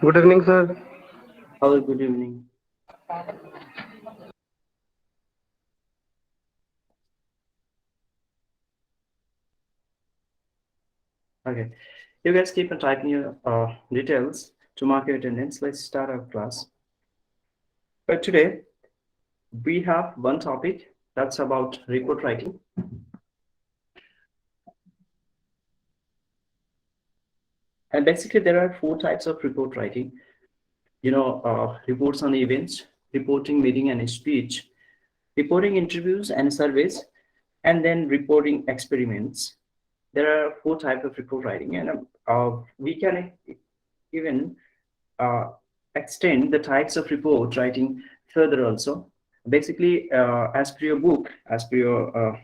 Good evening, sir. Hello, good evening. Okay, you guys keep on typing your details to mark your attendance. Let's start our class. But today we have one topic that's about report writing. And basically, there are four types of report writing. Reports on events, reporting meeting and speech, reporting interviews and surveys, and then reporting experiments. There are four types of report writing, and we can even uh, extend the types of report writing further also. Basically, as per your book, as per your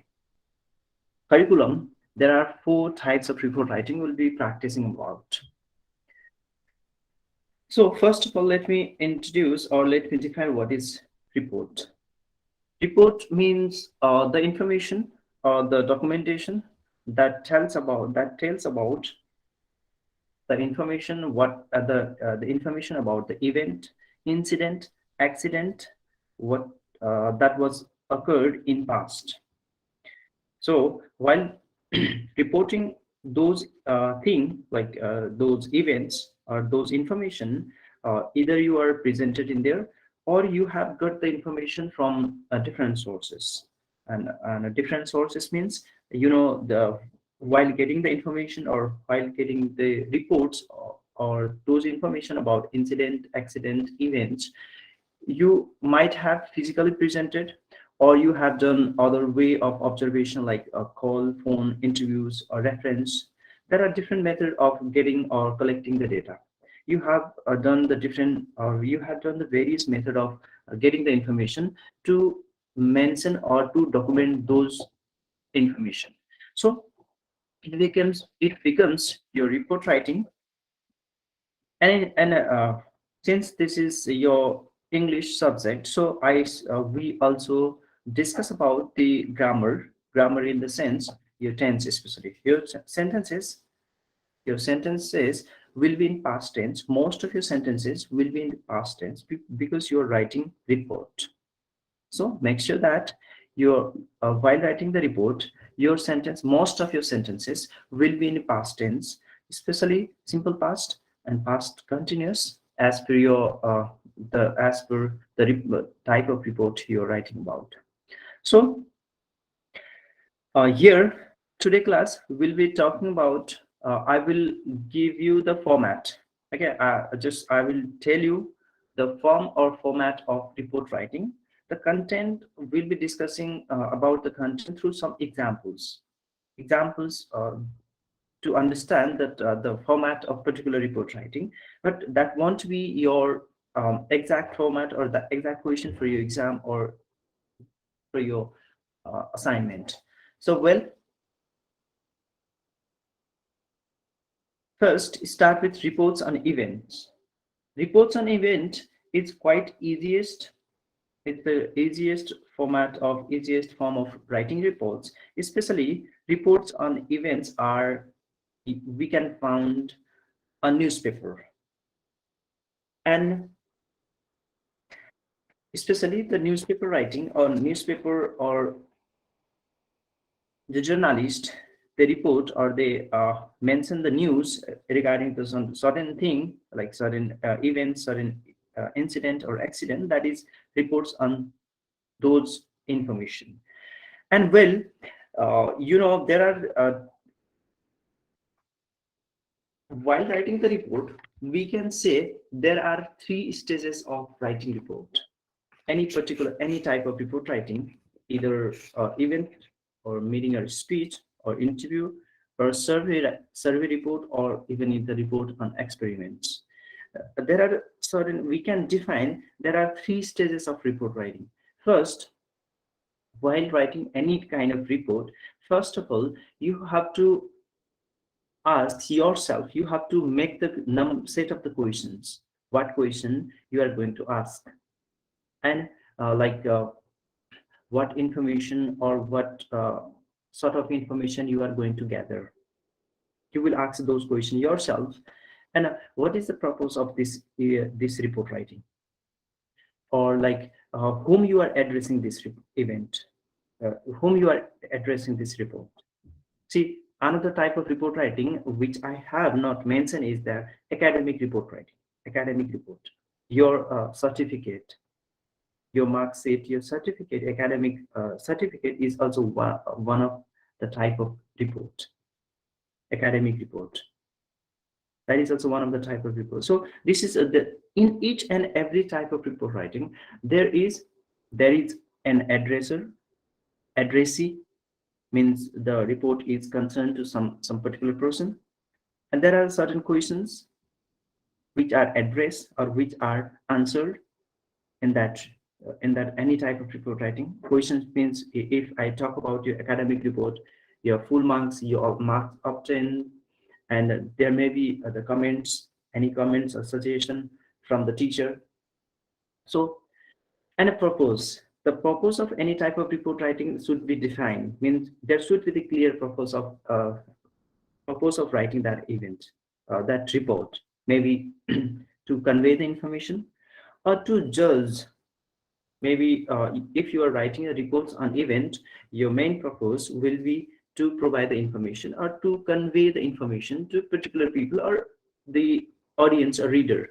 curriculum, there are four types of report writing we'll be practicing about. So first of all, let me introduce or let me define what is report. Report means the information or the documentation that tells about the information the information about the event, incident, accident, what that was occurred in past. So while reporting those things like those events or those information, either you are presented in there or you have got the information from different sources. And different sources means, the while getting the information or while getting the reports or those information about incident, accident, events, you might have physically presented, or you have done other way of observation like a call, phone, interviews, or reference. There are different methods of getting or collecting the data. You have done the different, or you have done the various method of getting the information to mention or to document those information. So it becomes your report writing. And since this is your English subject, so we also discuss about the grammar in the sense your tense, especially your sentences will be in past tense. Most of your sentences will be in the past tense because you're writing report. So make sure that you're while writing the report, most of your sentences will be in past tense, especially simple past and past continuous, as per the type of report you're writing about. So here today class we'll be talking about. I will give you the format. Okay, just I will tell you the form or format of report writing. The content we'll be discussing about the content through some examples to understand that the format of particular report writing, but that won't be your exact format or the exact question for your exam or for your assignment. So well, first start with reports on events. Reports on event is quite easiest. It's the easiest form of writing reports. Especially reports on events are, we can find a newspaper, and especially the newspaper writing or newspaper or the journalist, they report or they mention the news regarding the certain thing like certain event, certain incident or accident, that is reports on those information. And well, there are while writing the report, we can say there are three stages of writing report. Any type of report writing, either event or meeting or speech or interview or survey report, or even in the report on experiments. There are certain, we can define there are three stages of report writing. First, while writing any kind of report, first of all, you have to ask yourself, you have to make the set of the questions, what question you are going to ask, and like what information or what sort of information you are going to gather. You will ask those questions yourself. And what is the purpose of this report writing, or like whom you are addressing this event, whom you are addressing this report? See, another type of report writing which I have not mentioned is the academic report writing. Academic report, your certificate, your mark sheet, your certificate, academic certificate is also one of the type of report. Academic report, that is also one of the type of report. So this is in each and every type of report writing, there is an addresser, addressee, means the report is concerned to some particular person, and there are certain questions which are addressed or which are answered in that any type of report writing. Questions means, if I talk about your academic report, your full marks, your marks obtained, and there may be the comments, any comments or suggestion from the teacher. So, and a purpose, the purpose of any type of report writing should be defined, means there should be the clear purpose of writing that event, that report, maybe to convey the information or to judge. Maybe if you are writing a report on event, your main purpose will be to provide the information or to convey the information to particular people or the audience or reader.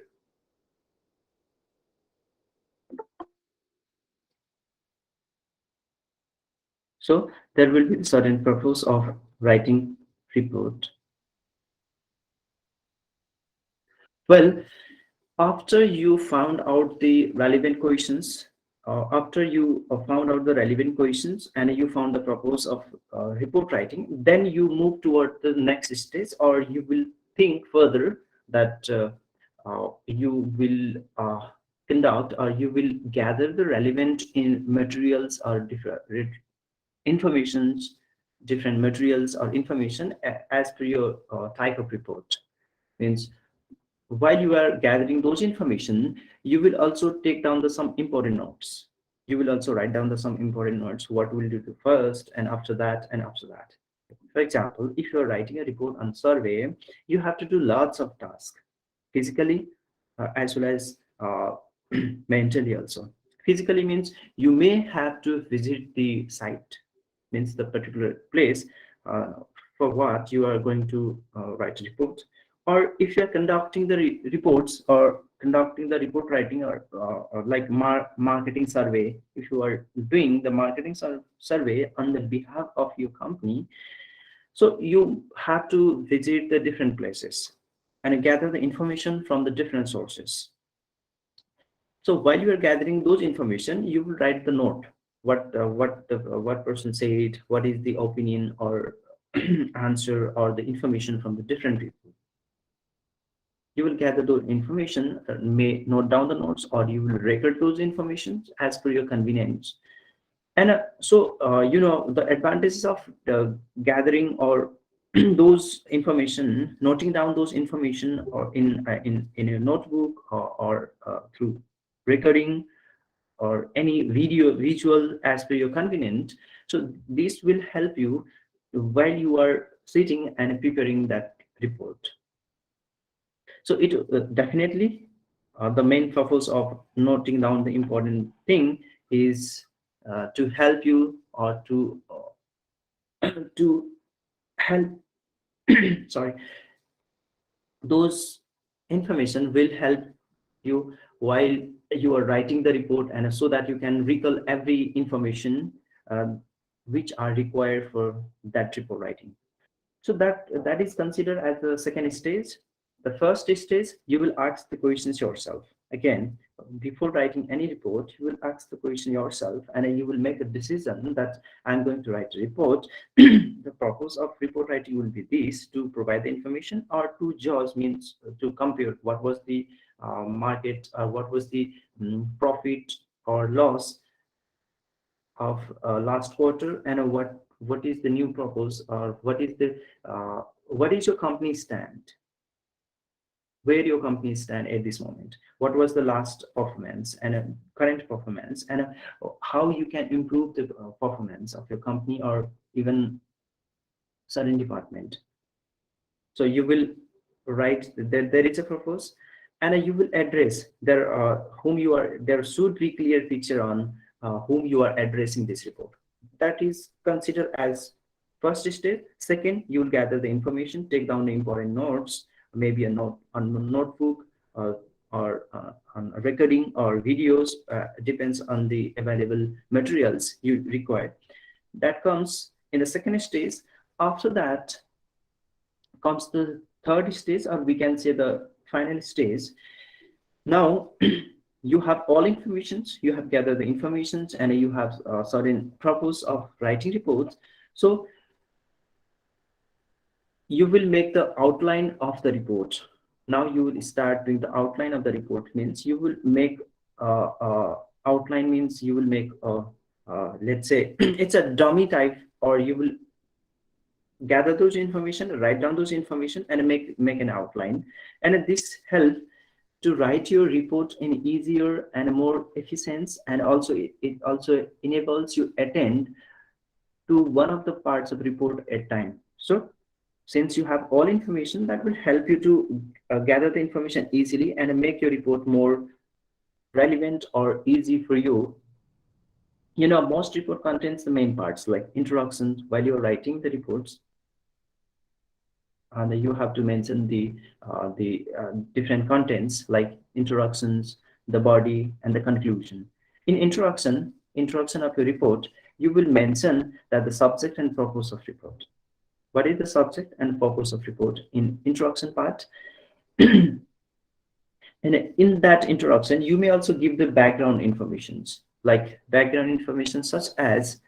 So there will be certain purpose of writing report. Well, after you found out the relevant questions, after you found out the relevant questions and you found the purpose of report writing, then you move toward the next stage, or you will think further that you will conduct, or you will gather the relevant in materials or different informations, different materials or information as per your type of report. Means while you are gathering those information, you will also take down the some important notes. You will also write down the some important notes, what will you do first, and after that, and after that. For example, if you are writing a report on survey, you have to do lots of tasks, physically as well as mentally also. Physically means you may have to visit the site, means the particular place uh, for what you are going to write a report. Or if you are conducting the reports or conducting the report writing, or like marketing survey, if you are doing the marketing survey on the behalf of your company, so you have to visit the different places and gather the information from the different sources. So while you are gathering those information, you will write the note. What person said, what is the opinion or answer or the information from the different people. You will gather those information, may note down the notes, or you will record those information as per your convenience. And the advantages of gathering or those information, noting down those information, or in your notebook, or through recording or any visual as per your convenience. So this will help you while you are sitting and preparing that report. So it definitely, the main purpose of noting down the important thing is to help you, or to help sorry, those information will help you while you are writing the report, and so that you can recall every information um, which are required for that report writing. So that is considered as the second stage. The first stage, you will ask the questions yourself. Again, before writing any report, you will ask the question yourself, and then you will make a decision that I'm going to write a report. The purpose of report writing will be this: to provide the information, or to judge, means to compare what was the market, what was the profit or loss of last quarter, and what is the new propose, or what is your company stand, where your company stand at this moment, what was the last performance and current performance, and how you can improve the performance of your company or even certain department. So you will right? There is a purpose, and you will address there whom you are. There should be clear picture on whom you are addressing this report. That is considered as first step. Second, you will gather the information, take down the important notes, maybe a note on a notebook, on a recording or videos, depends on the available materials you require. That comes in the second stage. After that comes the third stage, or we can say the final stage. Now you have all informations, you have gathered the informations, and you have a certain purpose of writing reports. So you will make the outline of the report. Now you will start doing the outline of the report. Means you will make outline, means you will make let's say it's a dummy type, or you will gather those information, write down those information, and make an outline. And this help to write your report in easier and more efficient, and also it also enables you attend to one of the parts of report at time. So since you have all information, that will help you to gather the information easily and make your report more relevant or easy for you. You know, most report contains the main parts like introductions. While you're writing the reports, and you have to mention the different contents like introductions, the body, and the conclusion. In introduction of your report, you will mention that the subject and purpose of report. What is the subject and purpose of report in introduction part? And in that introduction, you may also give the background informations, like background information such as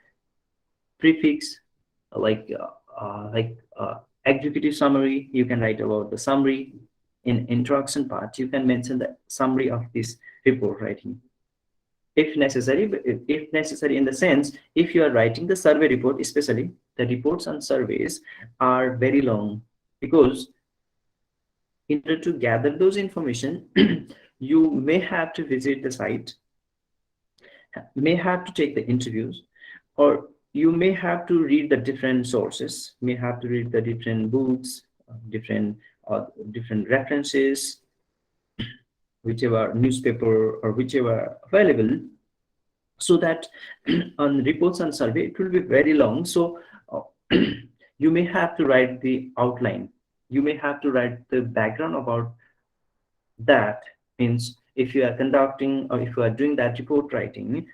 prefix, like executive summary. You can write about the summary. In introduction part, you can mention the summary of this report writing, if necessary. But if necessary, in the sense, if you are writing the survey report, especially the reports on surveys are very long, because in order to gather those information, you may have to visit the site, may have to take the interviews, or you may have to read the different sources, may have to read the different books, different different references, whichever newspaper or whichever available, so that on reports and survey it will be very long. So you may have to write the outline, you may have to write the background about that. Means if you are conducting or if you are doing that report writing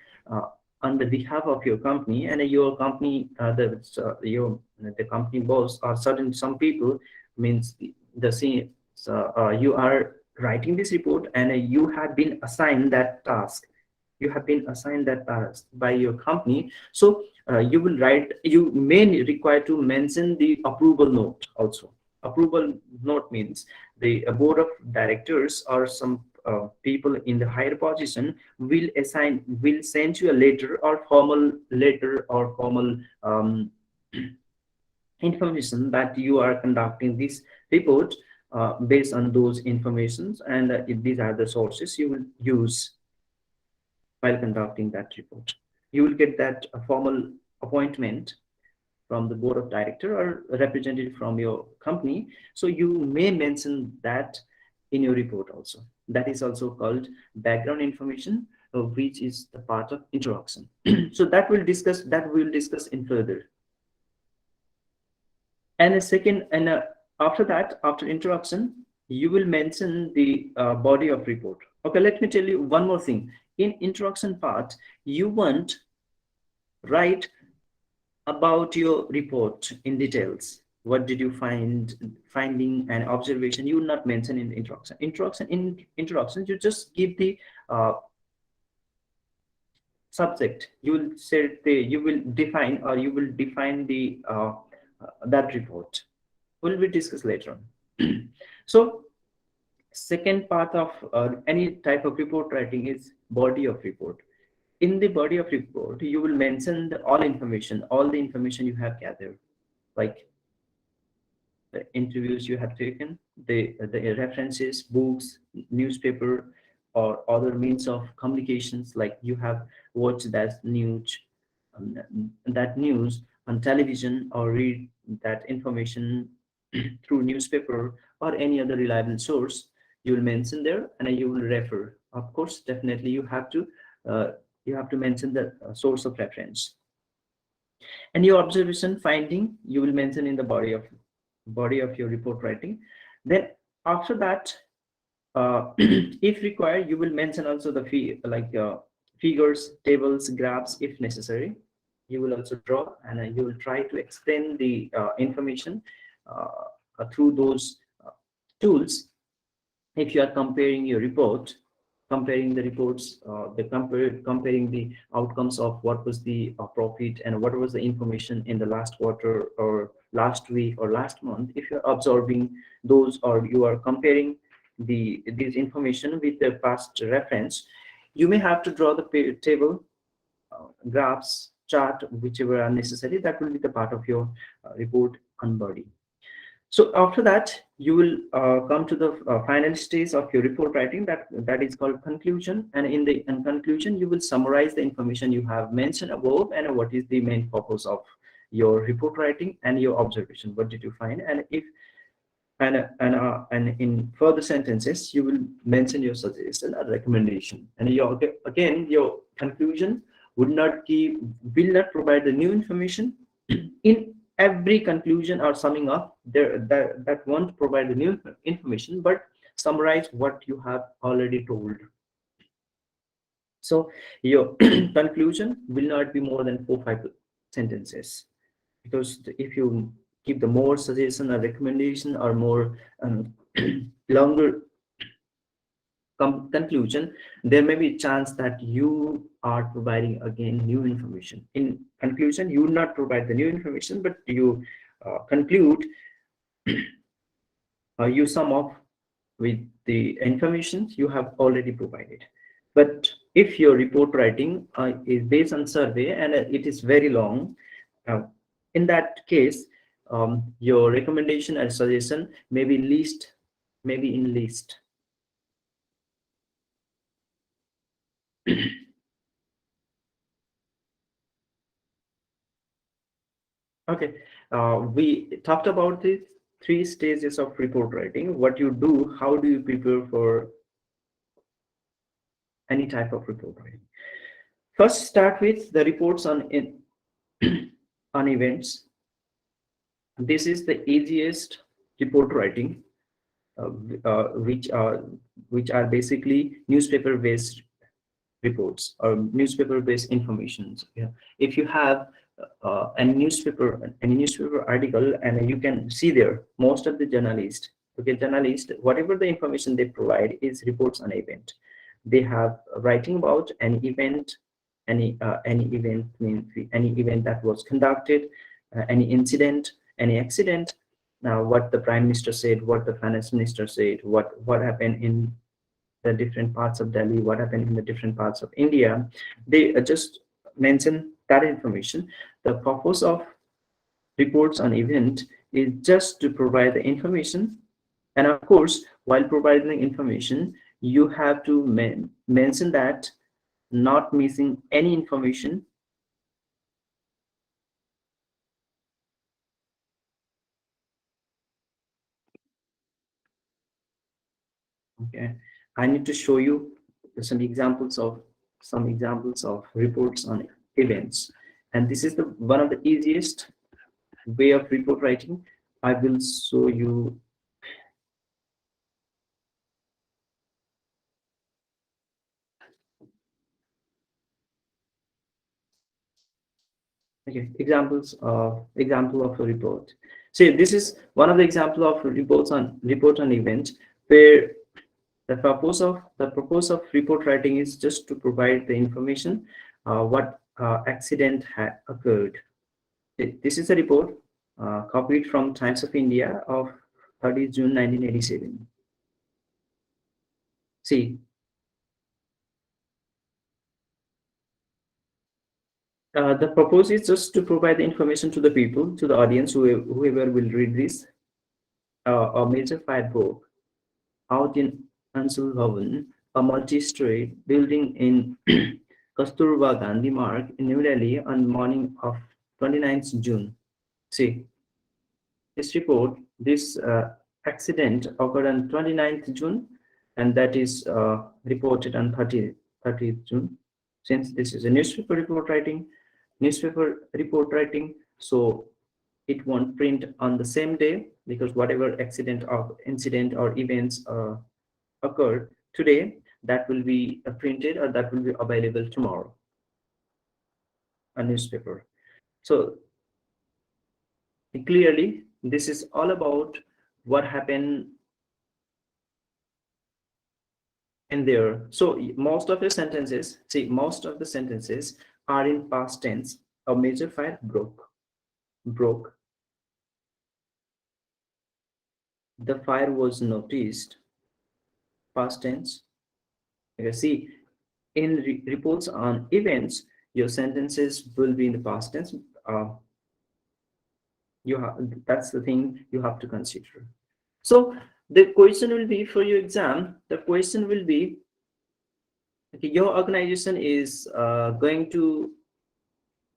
on the behalf of your company, and your company the company boss or certain some people, means the same. So you are writing this report, and you have been assigned that task, you have been assigned that task by your company. So you will write, you may require to mention the approval note also. Approval note means the board of directors or some people in the higher position will send you a letter or formal letter or formal information that you are conducting this report based on those informations, and these are the sources you will use while conducting that report. You will get that formal appointment from the board of director or a representative from your company. So you may mention that in your report also. That is also called background information, which is the part of introduction. So that we'll discuss in further. And a second, and after that, after introduction, you will mention the body of report. Okay, let me tell you one more thing. In introduction part, you want write about your report in details. What did you finding and observation? You will not mention in the introduction. In introduction, you just give the subject. You will say you will define, or you will define the that report. Will be discussed later on. So second part of any type of report writing is body of report. In the body of report, you will mention all the information you have gathered, like the interviews you have taken, the references, books, newspaper, or other means of communications, like you have watched that news on television, or read that information through newspaper, or any other reliable source, you will mention there and you will refer. Of course, definitely uh, you have to mention the source of reference. And your observation finding you will mention in the body of your report writing. Then after that, if required, you will mention also the figures, tables, graphs if necessary. You will also draw and you will try to explain the information through those tools. If you are comparing your report, comparing the reports, comparing the outcomes of what was the profit and what was the information in the last quarter or last week or last month, if you're absorbing those or you are comparing this information with the past reference, you may have to draw the table, graphs, chart, whichever are necessary. That will be the part of your report on body. So after that, you will come to the final stage of your report writing, that is called conclusion. And in the conclusion, you will summarize the information you have mentioned above and what is the main purpose of your report writing and your observation. What did you find? And if and in further sentences, you will mention your suggestion or recommendation. And your again, your conclusion will not provide the new information. In every conclusion or summing up, that won't provide the new information, but summarize what you have already told. So your conclusion will not be more than 4-5 sentences, because if you give the more suggestion or recommendation or more longer conclusion, there may be a chance that you are providing again new information. In conclusion, you will not provide the new information, but you conclude, you sum up with the information you have already provided. But if your report writing is based on survey and it is very long, in that case, your recommendation and suggestion may be least, maybe in least. Okay, we talked about the 3 stages of report writing. What you do, how do you prepare for any type of report writing? First, start with the reports on on events. This is the easiest report writing, which are basically newspaper-based reports or newspaper-based information. Yeah. If you have any newspaper article, and you can see there, most of the journalists, whatever the information they provide is reports on event. They have writing about an event, any event means any event that was conducted, any incident, any accident. Now, what the prime minister said, what the finance minister said, what happened in the different parts of Delhi, what happened in the different parts of India. They just mention that information. The purpose of reports on event is just to provide the information. And of course, while providing information, you have to mention that not missing any information. Okay, I need to show you some examples of reports on events, and this is the one of the easiest way of report writing. I will show you. Okay, example of a report. See, this is one of the example of report on event, where the purpose of report writing is just to provide the information what accident had occurred. This is a report copied from Times of India of 30th June 1987. See, the purpose is just to provide the information to the people, to the audience, whoever will read this. A major fire broke out in Ansul Bhavan, a multi-story building in Kasturba Gandhi Marg in New Delhi on morning of 29th June. See, this report, this accident occurred on 29th June, and that is reported on 30th June. Since this is a newspaper report writing, so it won't print on the same day, because whatever accident or incident or events occurred today, that will be printed, or that will be available tomorrow, a newspaper. So clearly, this is all about what happened in there. So most of the sentences are in past tense. A major fire broke. The fire was noticed. Past tense. Okay, see, in reports on events, your sentences will be in the past tense. You have, that's the thing you have to consider. So the question will be for your exam. The question will be, okay, your organization is going to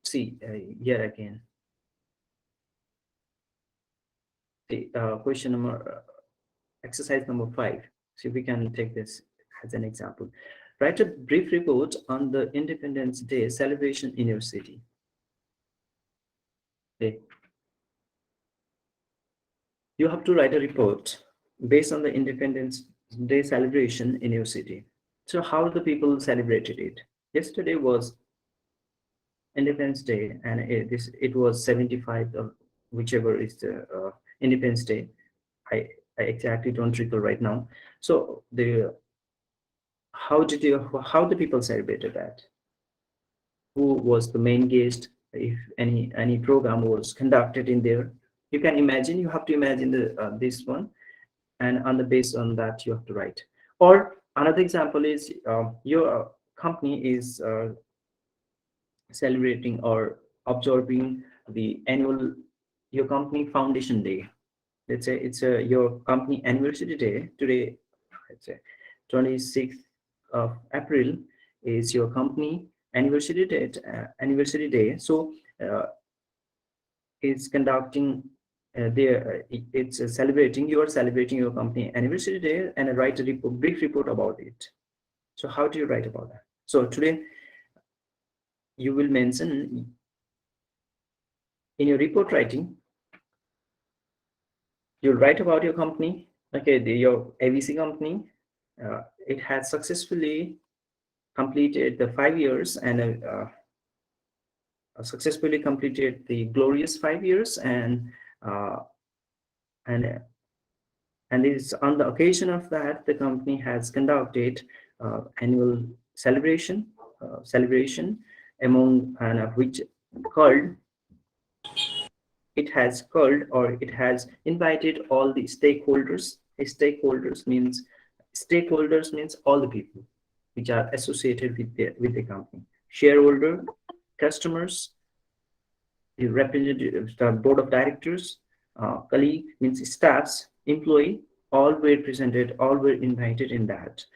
see here again. The question number, exercise number 5. See if we can take this as an example. Write a brief report on the Independence Day celebration in your city. Okay. You have to write a report based on the Independence Day celebration in your city. So how the people celebrated it? Yesterday was Independence Day, and it was 75th or whichever is the Independence Day. I exactly don't recall right now. So the how the people celebrated that? Who was the main guest? If any program was conducted in there, you can imagine. You have to imagine the this one, and on the base on that you have to write. Or another example is your company is celebrating or observing the annual your company foundation day. Let's say it's your company anniversary day today. Let's say 26th of April is your company anniversary day. So it's conducting it's celebrating, you are celebrating your company anniversary day, and write a brief report about it. So how do you write about that? So today you will mention in your report writing, you'll write about your company. Okay, your ABC company, it has successfully completed the 5 years, and successfully completed the glorious 5 years, uh, and and it's on the occasion of that the company has conducted annual celebration among, and which called it has invited all the stakeholders. Stakeholders means all the people which are associated with the company: shareholder, customers, the representative, the board of directors, colleague means staffs, employee, all were presented, all were invited in that.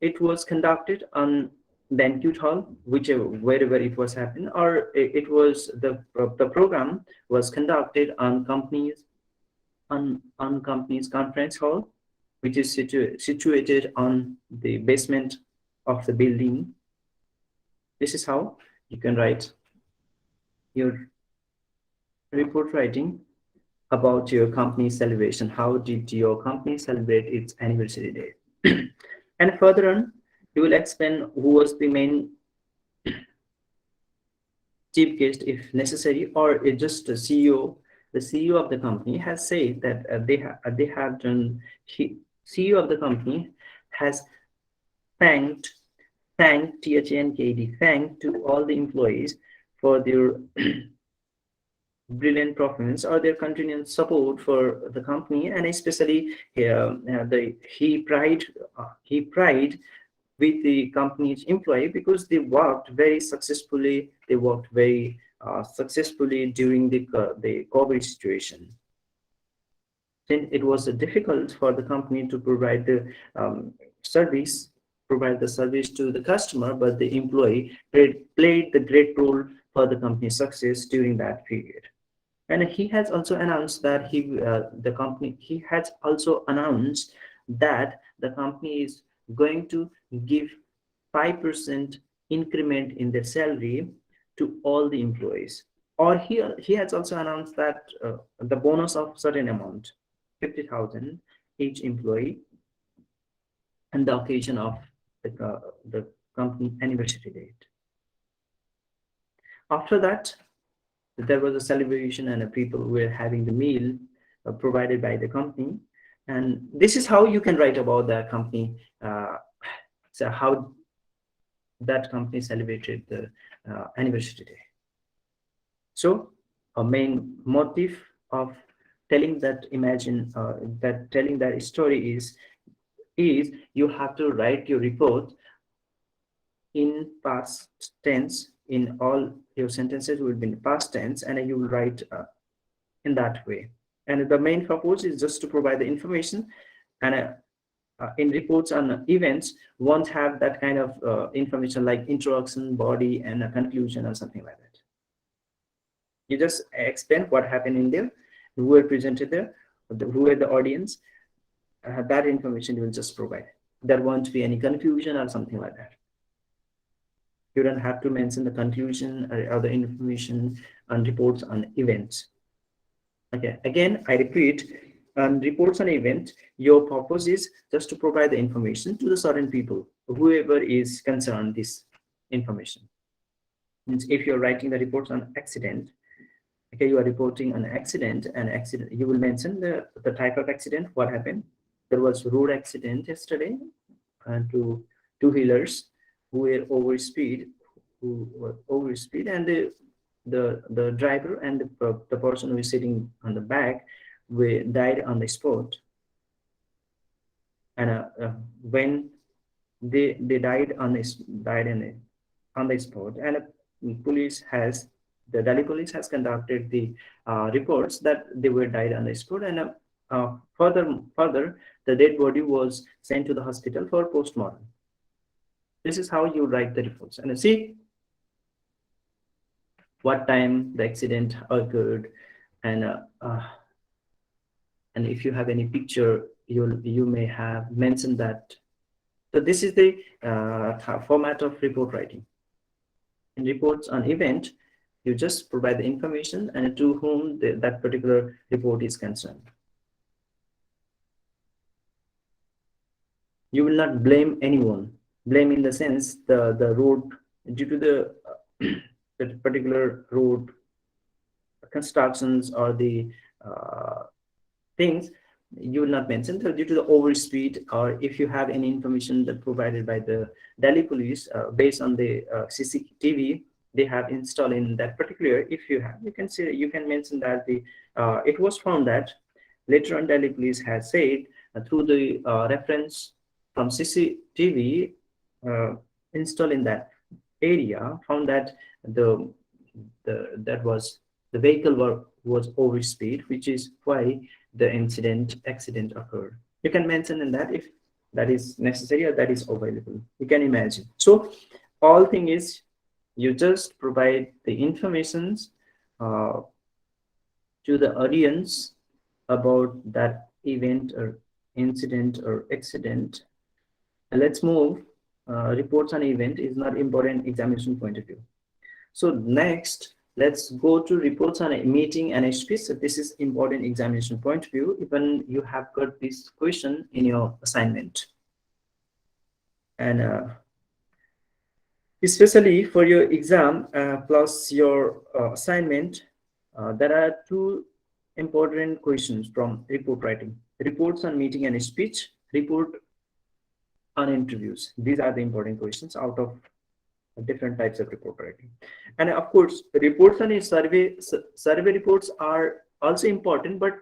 It was conducted on banquet hall, whichever wherever it was happening, or it was the program was conducted on company's conference hall, which is situated on the basement of the building. This is how you can write your report writing about your company celebration. How did your company celebrate its anniversary day? And further on, you will explain who was the main chief guest if necessary, or it's just the CEO. The CEO of the company has said that they have done. CEO of the company has thanked thanked to all the employees for their brilliant performance or their continued support for the company, and especially he pride with the company's employee, because they worked very successfully. They worked very successfully during the COVID situation. Then it was difficult for the company to provide the service, to the customer, but the employee played the great role for the company's success during that period. And he has also announced that he has also announced that the company is going to give 5% increment in their salary to all the employees. Or he has also announced that the bonus of certain amount, 50,000 each employee, on the occasion of the company anniversary date. After that, there was a celebration and people were having the meal provided by the company. And this is how you can write about the company, so how that company celebrated the anniversary day. So a main motive of telling that telling that story is you have to write your report in past tense. In all your sentences will be in past tense, and you will write in that way. And the main purpose is just to provide the information. And in reports on events won't have that kind of information like introduction, body, and a conclusion or something like that. You just explain what happened in there, who were presented there, who were the audience. That information you will just provide. There won't be any confusion or something like that. You don't have to mention the conclusion or other information on reports on events. Okay, again, I repeat, on reports on event, your purpose is just to provide the information to the certain people, whoever is concerned this information. Means if you're writing the reports on accident, okay, you are reporting an accident, you will mention the type of accident, what happened. There was road accident yesterday, and two-wheelers who were overspeed, and the driver and the person who is sitting on the back died on the spot. And when they died on the spot, and the Delhi police has conducted the reports that they were died on the spot, and further the dead body was sent to the hospital for postmortem. This is how you write the reports. And see what time the accident occurred, and if you have any picture, you may have mentioned that. So this is the format of report writing. In reports on event, you just provide the information and to whom that particular report is concerned. You will not blame anyone. Blame in the sense the road, due to the particular road constructions or the things, you will not mention. So due to the overspeed, or if you have any information that provided by the Delhi police based on the CCTV they have installed in that particular, if you have, you can mention that it was found that later on Delhi police has said through the reference from CCTV installed in that area, found that the vehicle was overspeed, which is why the accident occurred. You can mention in that if that is necessary or that is available. You can imagine. So all thing is you just provide the informations to the audience about that event or incident or accident. And let's move. Reports on event is not important examination point of view. So next, let's go to reports on a meeting and a speech. So this is important examination point of view. Even you have got this question in your assignment. And especially for your exam plus your assignment, there are two important questions from report writing. Reports on meeting and a speech, report on interviews. These are the important questions out of different types of report writing. And of course, reports on a survey reports are also important, but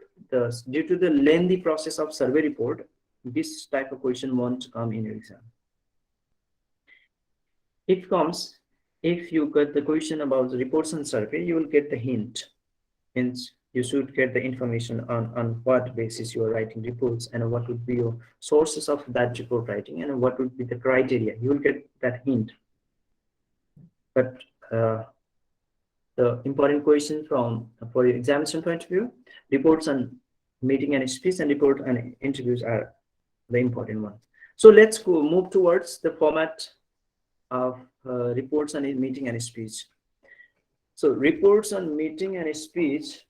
due to the lengthy process of survey report, this type of question won't come in your exam. If you get the question about the reports and survey, you will get the hint. Hence, you should get the information on what basis you are writing reports, and what would be your sources of that report writing, and what would be the criteria. You will get that hint. But the important question from for your examination point of view. Reports on meeting and speech and report and interviews are the important ones. So let's go move towards the format of reports on meeting and speech. So reports on meeting and speech.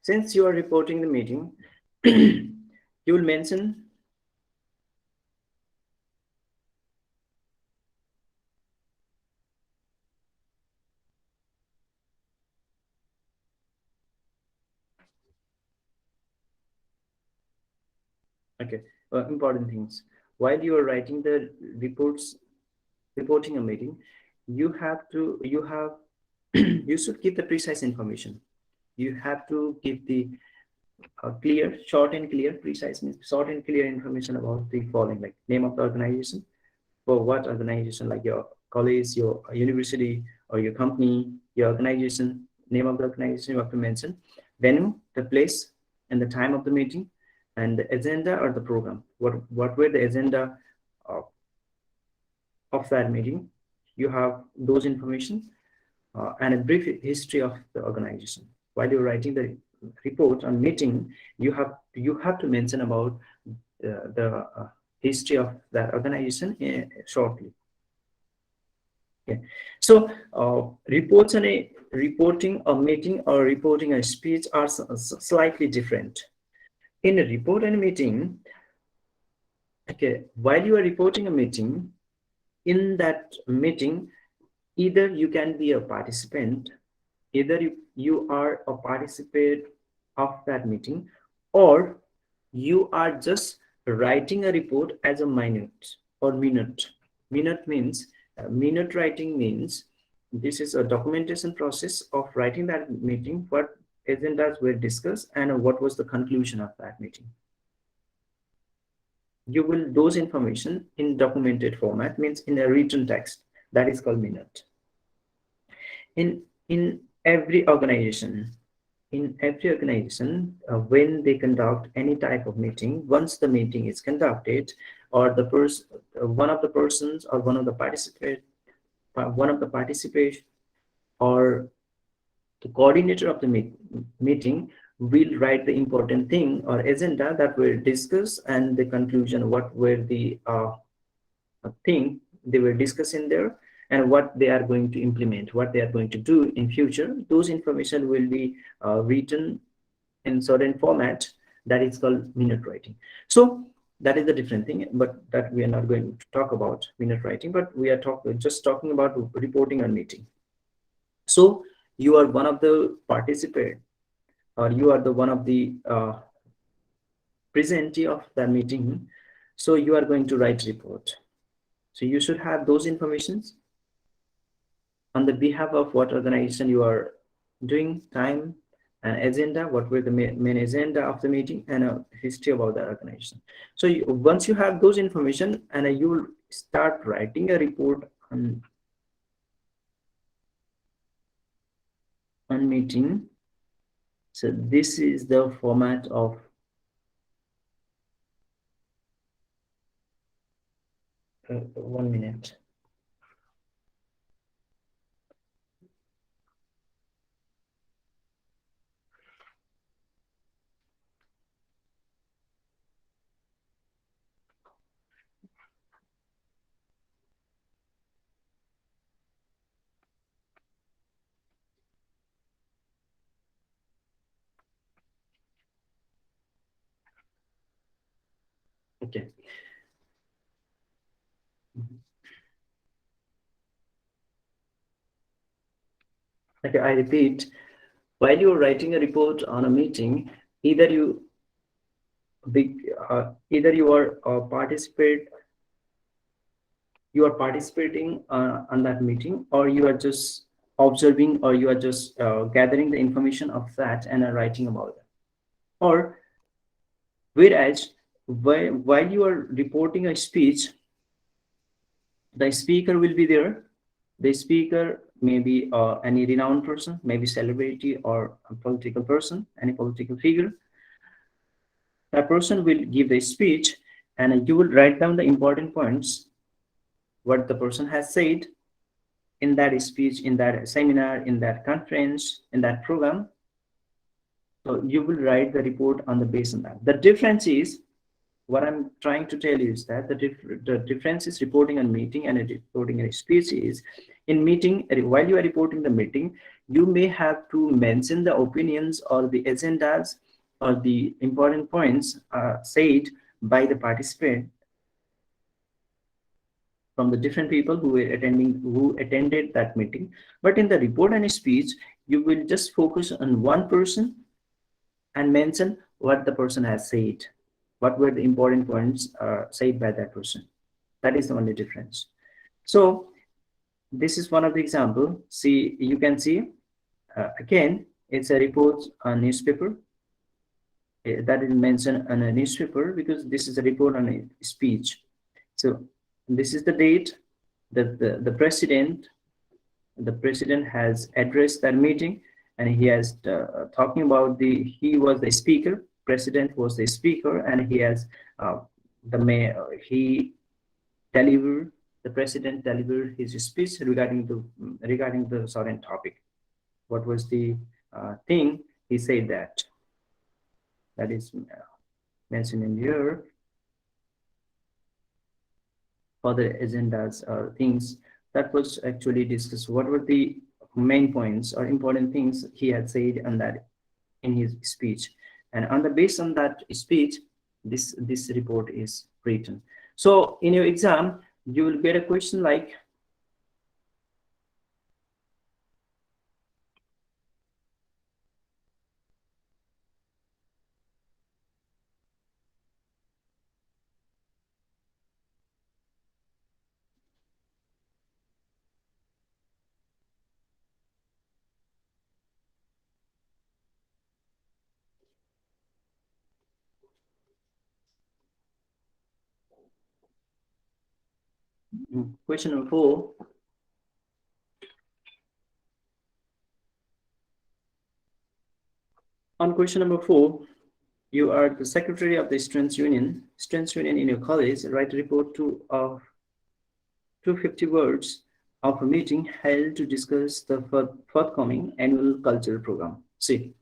Since you are reporting the meeting, you will mention okay, important things. While you are writing the reporting a meeting, you have you should give the precise information. You have to give the clear, short and clear, precise means short and clear information about the following, like name of the organization, for what organization, like your college, your university, or your company, your organization, name of the organization you have to mention, venue, the place, and the time of the meeting, and the agenda or the program. What were the agenda of, of that meeting? You have those information and a brief history of the organization. While you're writing the report on meeting, you have to mention about the history of that organization shortly. Okay, so reports and a reporting a meeting or reporting a speech are slightly different. In a report and a meeting, okay, while you are reporting a meeting, in that meeting, either you can be a participant, either you are a participant of that meeting, or you are just writing a report as a minute or minute. Minute means minute writing means this is a documentation process of writing that meeting, what agendas were discussed and what was the conclusion of that meeting. You will those information in documented format, means in a written text, that is called minute. In every organization, when they conduct any type of meeting, once the meeting is conducted, or the person, one of the persons, or one of the participants, or the coordinator of the meeting will write the important thing or agenda that were discussed and the conclusion, what were the thing they were discussing there, and what they are going to implement, what they are going to do in future. Those information will be written in certain format, that is called minute writing. So that is a different thing, but that we are not going to talk about minute writing, but we are just talking about reporting on meeting. So you are one of the participant, or you are the one of the presentee of the meeting, so you are going to write report. So you should have those informations on the behalf of what organization you are doing, time and agenda, what were the main agenda of the meeting, and a history about the organization. So once you have those information, and you will start writing a report on meeting. So this is the format of one minute. Okay. Okay, I repeat, while you're writing a report on a meeting, either you are participating on that meeting, or you are just observing, or you are just gathering the information of that and are writing about it. Or whereas while you are reporting a speech, the speaker will be there. The speaker may be any renowned person, maybe celebrity or a political person, any political figure. That person will give the speech, and you will write down the important points, what the person has said in that speech, in that seminar, in that conference, in that program. So you will write the report on the basis of that. The difference is, what I'm trying to tell you is that the difference is reporting a meeting and reporting a speech is, in meeting, while you are reporting the meeting, you may have to mention the opinions or the agendas or the important points said by the participant from the different people who attended that meeting. But in the report and speech, you will just focus on one person and mention what the person has said, what were the important points said by that person. That is the only difference. So this is one of the example. See, you can see again, it's a report on newspaper. That is mentioned on a newspaper because this is a report on a speech. So this is the date that the president has addressed that meeting, and he has talking about he was the speaker, president was the speaker, and he has he delivered, the president delivered his speech regarding the certain topic. What was the thing he said? That is mentioned in here. Other agendas or things that was actually discussed. What were the main points or important things he had said on that in his speech, and on the based on that speech, this report is written. So in your exam, you will get a question like, question number 4. On question number 4, you are the secretary of the students union in your college. Write a report of 250 words of a meeting held to discuss the forthcoming annual cultural program. See,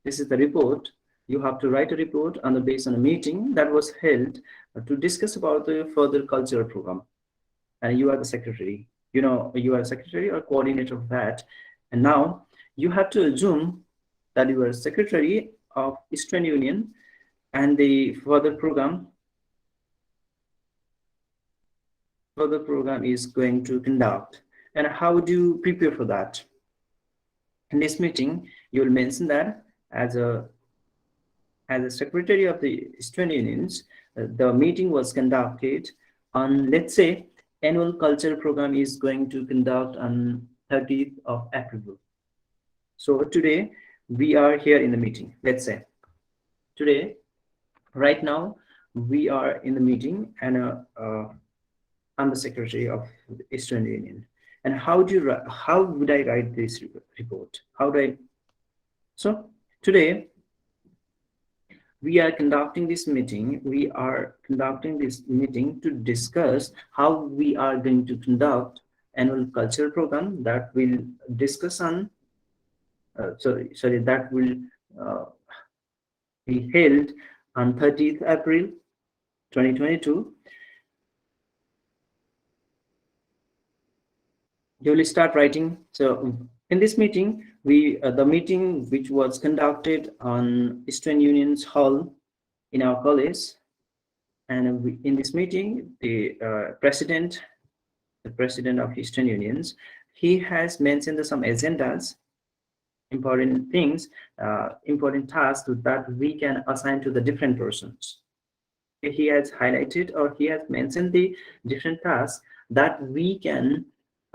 this is the report. You have to write a report on the basis of a meeting that was held to discuss about the further cultural program. And you are the secretary. You know, you are a secretary or coordinator of that. And now you have to assume that you are secretary of Eastern Union and the further program is going to conduct. And how do you prepare for that? In this meeting, you will mention that as a secretary of the student unions, the meeting was conducted on, let's say, annual culture program is going to conduct on 30th of April. So today we are here in the meeting. Let's say today, right now, we are in the meeting, and I'm the secretary of the Eastern Union. And how would I write this report? So today we are conducting this meeting. We are conducting this meeting to discuss how we are going to conduct annual culture program that will discuss on that will be held on 30th April 2022. You will start writing. So in this meeting, the meeting which was conducted on Eastern Union's hall in our college, and in this meeting, the president of Eastern Unions, he has mentioned some agendas, important things, important tasks that we can assign to the different persons. He has highlighted, or he has mentioned the different tasks that we can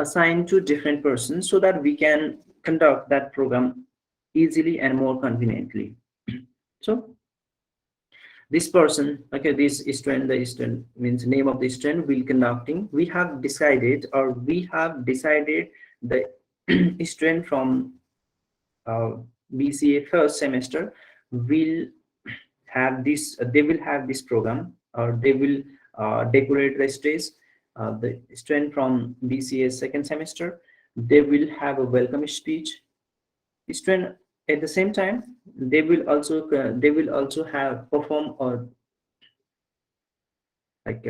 assigned to different persons so that we can conduct that program easily and more conveniently. So this person, okay, this student, the student means name of the student will conducting. We have decided, the student from uh, BCA first semester will have this. They will have this program, or they will decorate the stage. The student from BCA second semester, they will have a welcome speech. Student at the same time, they will also have perform a like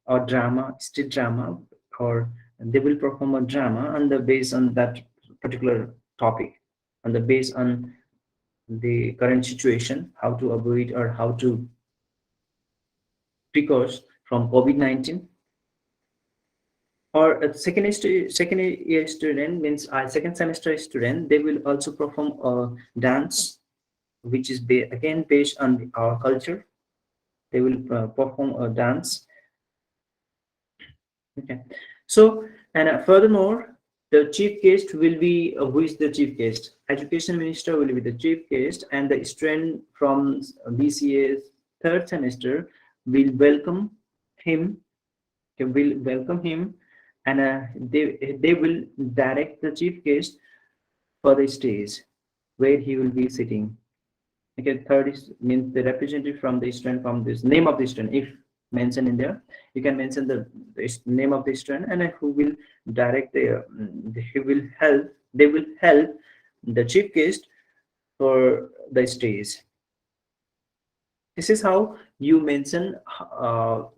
or drama, stage drama, or they will perform a drama on the based on that particular topic, on the based on the current situation, how to avoid or how to precaution from COVID-19. Or a second year student means a second semester student, they will also perform a dance, which is again based on our culture. They will perform a dance. Okay. So, and furthermore, the chief guest will be who is the chief guest? Education minister will be the chief guest, and the student from BCA's third semester will welcome him. Will welcome him, and they will direct the chief guest for the stage where he will be sitting. Okay, third is means the representative from the student from this name of the student. If mentioned in there, you can mention the name of the student, and who will direct he will help. They will help the chief guest for the stage. This is how you mention.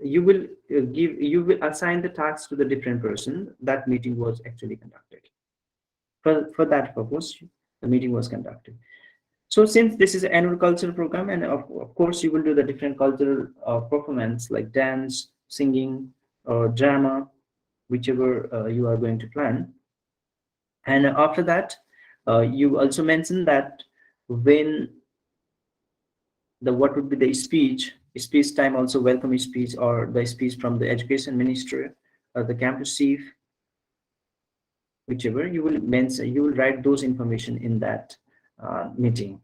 You will assign the tasks to the different person. That meeting was actually conducted. For that purpose, the meeting was conducted. So since this is an annual cultural program, and of course you will do the different cultural performance like dance, singing, or drama, whichever you are going to plan. And after that, you also mentioned that when the what would be the speech time, also welcome speech or the speech from the education minister or the campus chief, whichever you will mention, you will write those information in that meeting.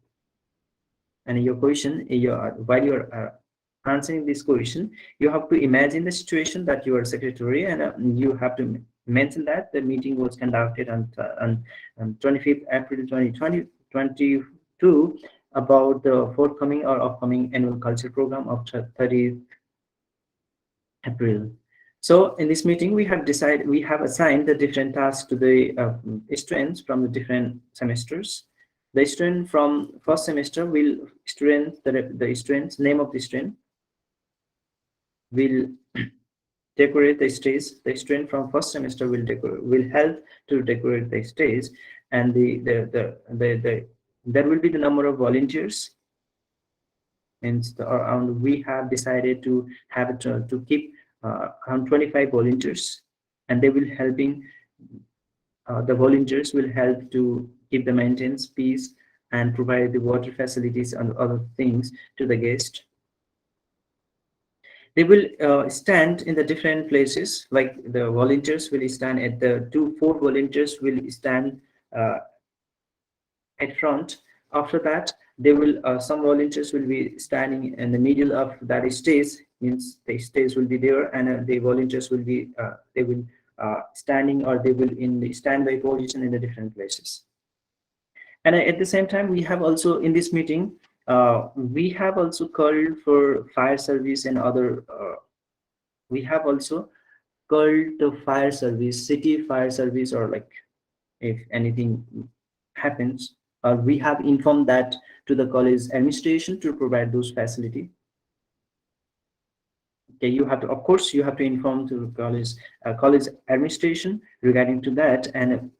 And your question, while you're answering this question, you have to imagine the situation that you are secretary, and you have to mention that the meeting was conducted on 25th April 2022 about the forthcoming or upcoming annual culture program of 30th April. So in this meeting, we have assigned the different tasks to the students from the different semesters. The student from first semester will the student's name of the student will decorate the stage. The student from first semester will help to decorate the stage, and there will be the number of volunteers. And we have decided to have it to keep around 25 volunteers, and they will helping the volunteers will help to keep the maintenance peace and provide the water facilities and other things to the guest. They will stand in the different places, like the volunteers will stand at the four volunteers will stand uh, at front. After that, they will some volunteers will be standing in the middle of that stage, means the stage will be there, and the volunteers will be they will standing, or they will in the standby position in the different places. And at the same time, we have also in this meeting, we have also called for fire service and other we have also called the fire service, city fire service, or like if anything happens, we have informed that to the college administration to provide those facility. Okay, you have to, of course, you have to inform to college administration regarding to that, and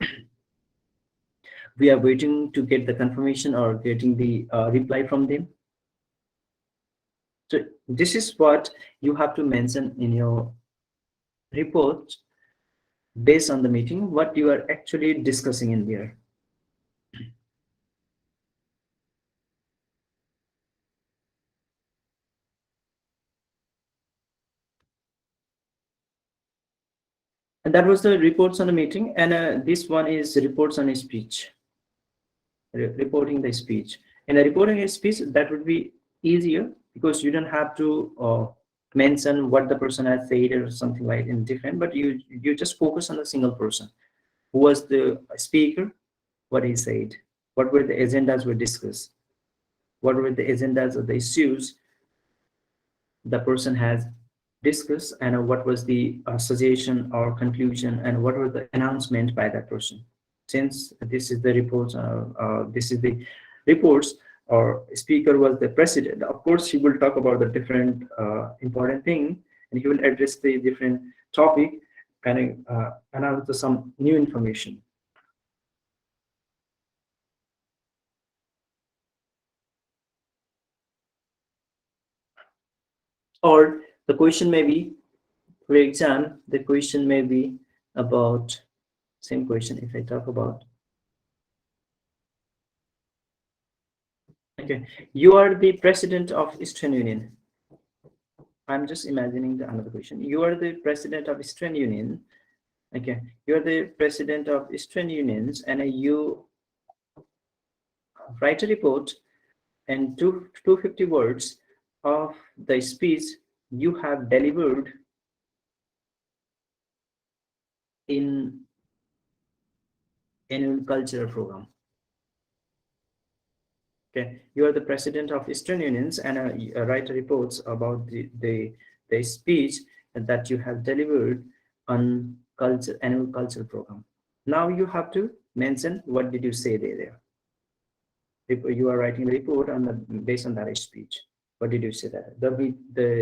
we are waiting to get the confirmation or getting the reply from them. So this is what you have to mention in your report based on the meeting, what you are actually discussing in there. And that was the reports on the meeting. And this one is reports on a speech, reporting the speech. In a reporting a speech, that would be easier because you don't have to mention what the person has said or something like in different, but you just focus on a single person. Who was the speaker? What he said? What were the agendas were discussed? What were the agendas of the issues the person has discussed, and what was the suggestion or conclusion, and what were the announcement by that person? Since this is the reports, this is the reports, or speaker was the president, of course he will talk about the different important thing, and he will address the different topic and announce some new information. Or the question may be, for exam, the question may be about, same question if I talk about, okay, you are the president of Eastern Union. I'm just imagining the another question. You are the president of Eastern Union. Okay, you are the president of Eastern Unions, and you write a report and 250 words of the speech you have delivered in annual cultural program. Okay, you are the president of Eastern Unions, and write reports about the speech that you have delivered on culture annual cultural program. Now you have to mention what did you say there. If you are writing a report on the based on that speech, what did you say that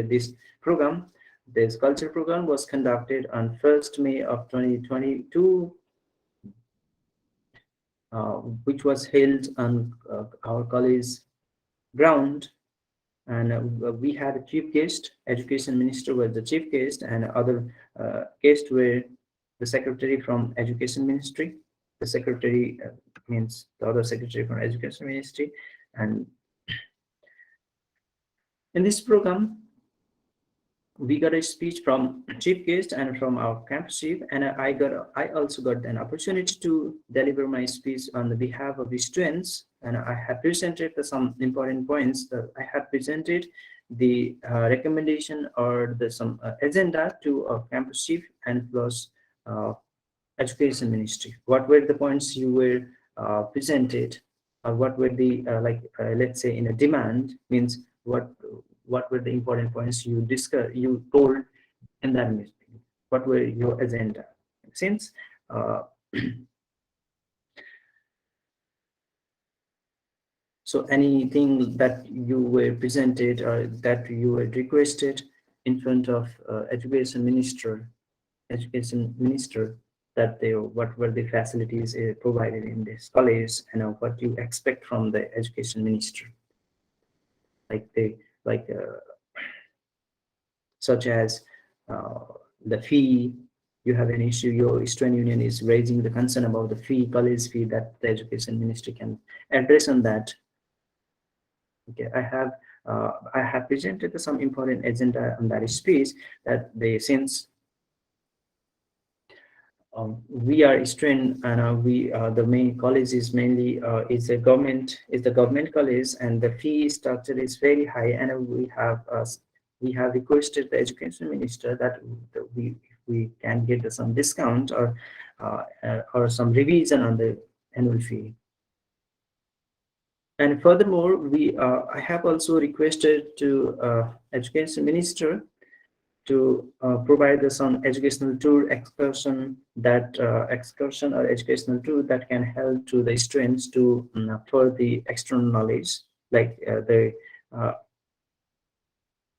this program, this culture program was conducted on 1st May of 2022, which was held on our college ground, and we had a chief guest. Education minister was the chief guest, and other guests were the secretary from education ministry, the secretary means the other secretary from education ministry. And in this program we got a speech from chief guest and from our campus chief, and I also got an opportunity to deliver my speech on the behalf of the students, and I have presented some important points. That I have presented the recommendation or the some agenda to our campus chief and plus education ministry. What were the points you were presented, or what were the let's say in a demand means what were the important points you discussed, you told in that meeting? What were your agenda? Since so anything that you were presented or that you were requested in front of education minister, that they, what were the facilities provided in this college, and what you expect from the education minister, like they like such as the fee. You have an issue, your Eastern Union is raising the concern about the fee, college fee, that the education ministry can address on that. Okay, I have presented some important agenda on that speech, that they, since we are Eastern, and we the main college is mainly is the government college, and the fee structure is very high, and we have requested the education minister that we can get some discount or some revision on the annual fee. And furthermore, I have also requested to education minister to provide some educational tour excursion, that excursion or educational tour that can help to the students to for the external knowledge, like they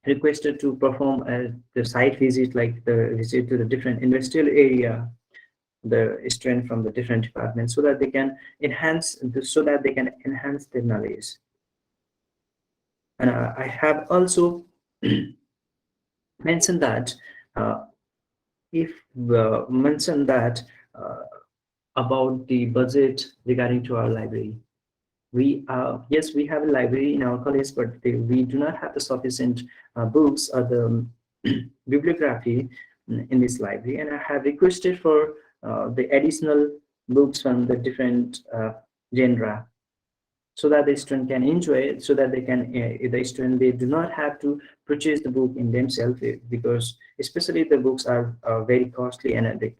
requested to perform the site visit, like the visit to the different industrial area, the student from the different departments, so that they can enhance their knowledge. And I have also mentioned that if mentioned that about the budget regarding to our library. We yes, we have a library in our college, but we do not have the sufficient books or the bibliography. in this library, and I have requested for the additional books from the different genre, so that the student can enjoy it, so that they can the student, they do not have to purchase the book in themselves, because especially the books are very costly, and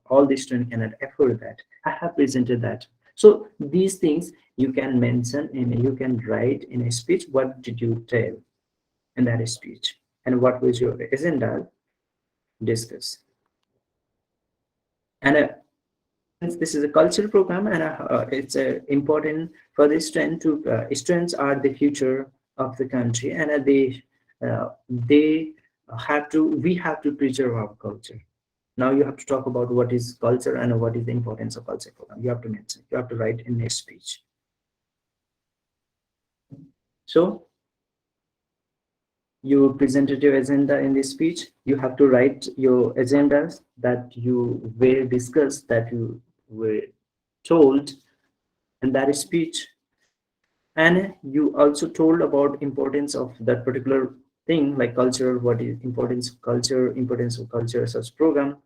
all the student cannot afford that. I have presented that. So these things you can mention and you can write in a speech. What did you tell in that speech, and what was your agenda discuss? And since this is a cultural program, and it's important for the student to students are the future of the country, and they have to, we have to preserve our culture. Now you have to talk about what is culture and what is the importance of culture program. You have to mention, you have to write in a speech. So you presented your agenda in this speech. You have to write your agendas that you were discussed, that you were told in that speech, and you also told about importance of that particular thing, like culture, what is importance of culture such program,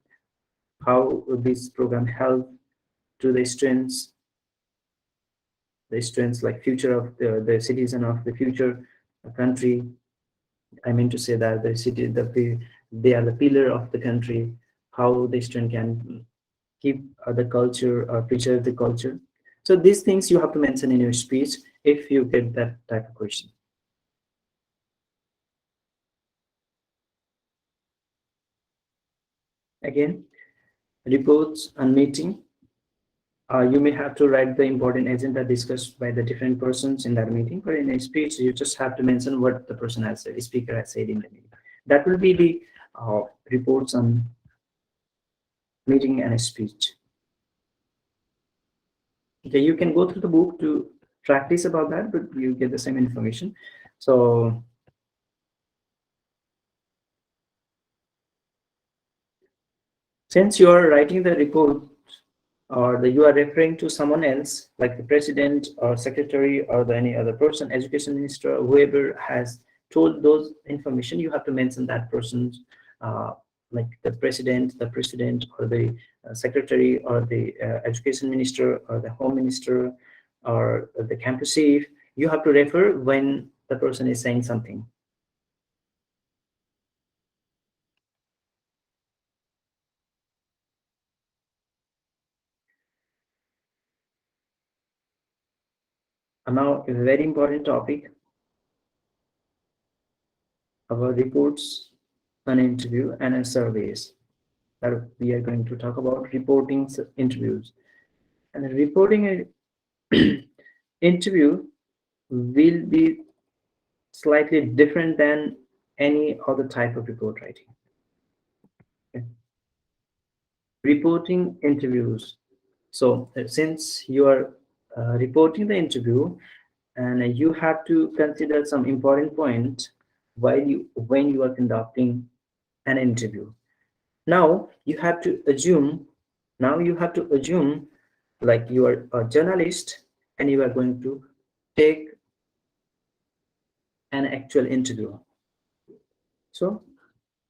how this program help to the students like future of the citizen of the future country. I mean to say that the city, they are the pillar of the country, how the student can keep the culture or preserve the culture. So these things you have to mention in your speech if you get that type of question. Again, reports and meeting. You may have to write the important agenda discussed by the different persons in that meeting, but in a speech, you just have to mention what the person has said, the speaker has said in the meeting. That will be the reports on meeting and a speech. Okay, you can go through the book to practice about that, but you get the same information. So since you are writing the report, or you are referring to someone else, like the president or secretary or any other person, education minister, whoever has told those information, you have to mention that person's, like the president, or the secretary, or the education minister, or the home minister, or the campus chief. You have to refer when the person is saying something. And now a very important topic, our reports, an interview, and surveys. That we are going to talk about reporting interviews. And reporting an interview will be slightly different than any other type of report writing. Okay. Reporting interviews. So since you are reporting the interview, and you have to consider some important point while when you are conducting an interview. Now you have to assume, like you are a journalist and you are going to take an actual interview. So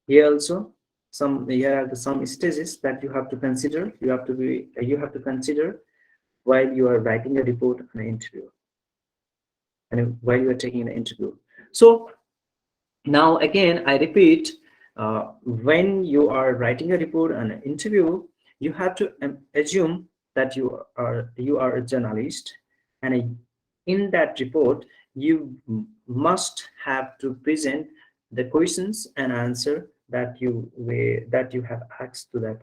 here also here are some stages that you have to consider. You have to consider while you are writing a report on an interview, and while you are taking an interview. So now again, I repeat, when you are writing a report on an interview, you have to assume that you are a journalist, and in that report, you must have to present the questions and answer that you have asked to that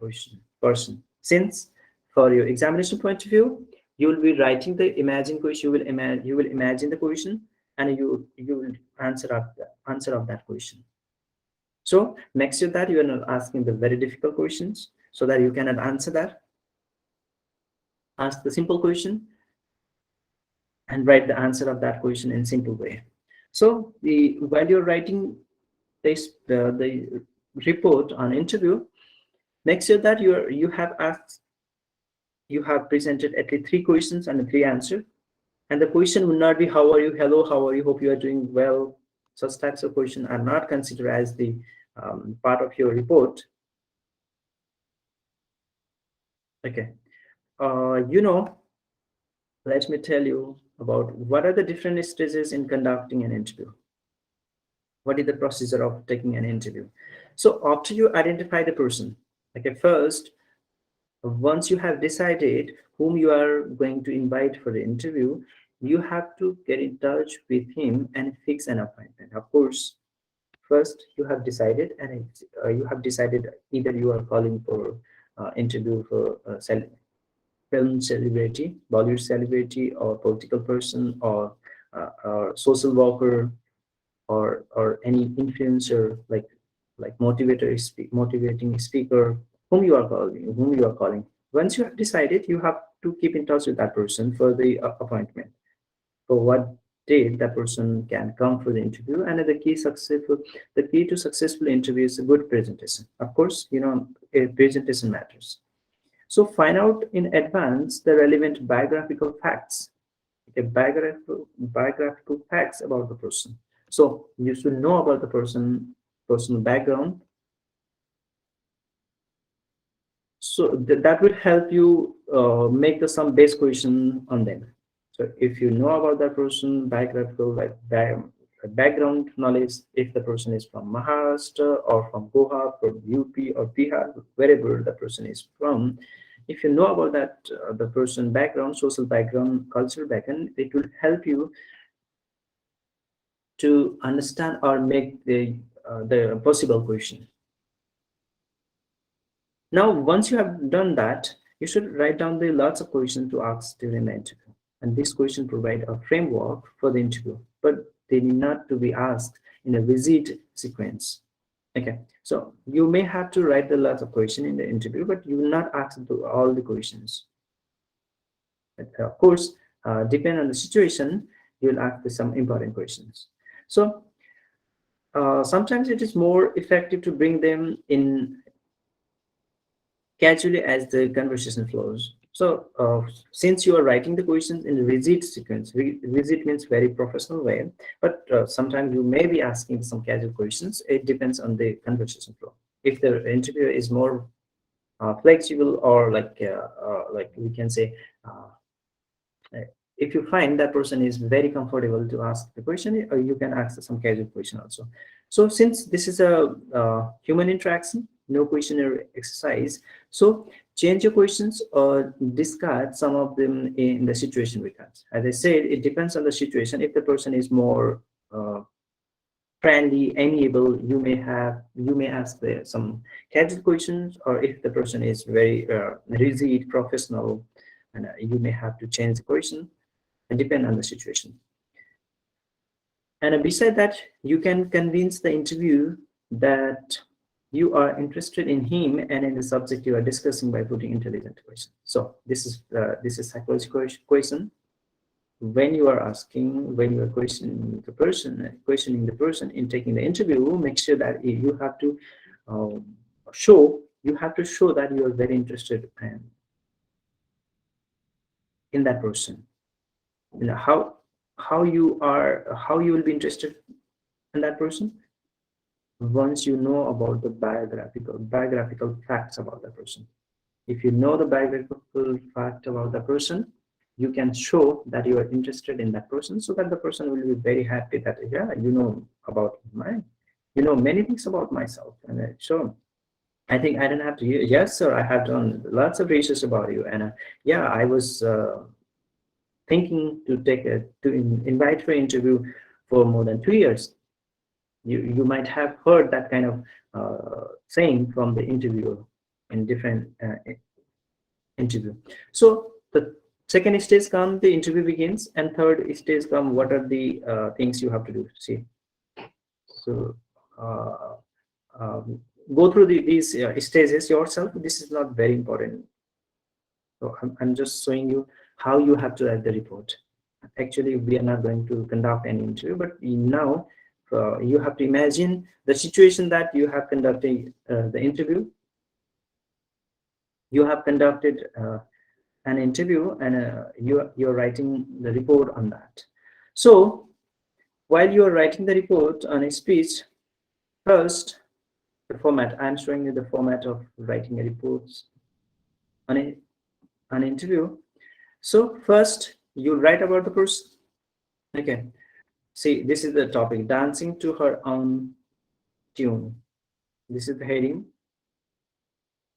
person. Since for your examination point of view, you will be writing the imagine question. You will imagine the question, and you will answer of that question. So make sure that you are not asking the very difficult questions, so that you cannot answer that. Ask the simple question and write the answer of that question in simple way. So while you're writing the report on interview, make sure that you have presented at least 3 questions and 3 answers. And the question will not be how are you, hello, how are you, hope you are doing well. Such types of questions are not considered as the part of your report. Okay. You know, let me tell you about what are the different stages in conducting an interview. What is the procedure of taking an interview? So after you identify the person, okay, first, once you have decided whom you are going to invite for the interview, you have to get in touch with him and fix an appointment. Of course, first you have decided, and you have decided either you are calling for interview for film celebrity, Bollywood celebrity, or political person, or social worker, or any influencer like motivating speaker, whom you are calling. Once you have decided, you have to keep in touch with that person for the appointment, for what date that person can come for the interview. And the key to successful interview is a good presentation. Of course, you know, a presentation matters. So find out in advance the relevant biographical facts, okay, biographical facts about the person. So you should know about the personal background. So that will help you make some base question on them. So if you know about that person, biographical background knowledge, if the person is from Maharashtra or from Goa, from UP or Bihar, wherever the person is from, if you know about that, the person background, social background, cultural background, it will help you to understand or make the possible question. Now, once you have done that, you should write down the lots of questions to ask during the interview. And this question provide a framework for the interview, but they need not to be asked in a rigid sequence. Okay, so you may have to write the lots of questions in the interview, but you will not ask all the questions. But of course, depending on the situation, you will ask some important questions. So sometimes it is more effective to bring them in casually as the conversation flows. So since you are writing the questions in a rigid sequence, rigid means very professional way, but sometimes you may be asking some casual questions. It depends on the conversation flow. If the interviewer is more flexible, or like we can say, uh, if you find that person is very comfortable to ask the question, you can ask some casual question also. So since this is a human interaction, no questionnaire exercise, so change your questions or discard some of them in the situation regards. As I said, it depends on the situation. If the person is more friendly, amiable, you may ask some casual questions, or if the person is very rigid, professional, and you may have to change the question and depend on the situation. And beside that, you can convince the interview that you are interested in him and in the subject you are discussing by putting intelligent questions. So this is psychological question. When you are asking, when you are questioning the person in taking the interview, make sure that um, you have to show that you are very interested in that person. You know how you will be interested in that person once you know about the biographical facts about the person. If you know the biographical fact about the person, you can show that you are interested in that person, so that the person will be very happy that, yeah, you know about you know many things about myself. And so I think I don't have to, yes sir, I have done lots of research about you, and yeah, I was thinking to invite for interview for more than 2 years. You might have heard that kind of saying from the interviewer in different interview. So the second stage come, the interview begins, and third stage come, what are the things you have to do. See, so uh, um, go through these stages yourself. This is not very important. So I'm just showing you how you have to write the report. Actually, we are not going to conduct any interview, but now you have to imagine the situation that you have conducted the interview. You have conducted an interview, and you're writing the report on that. So while you're writing the report on a speech, first, the format. I'm showing you the format of writing a report on a an interview. So first you write about the person. Okay. See, this is the topic, dancing to her own tune. This is the heading.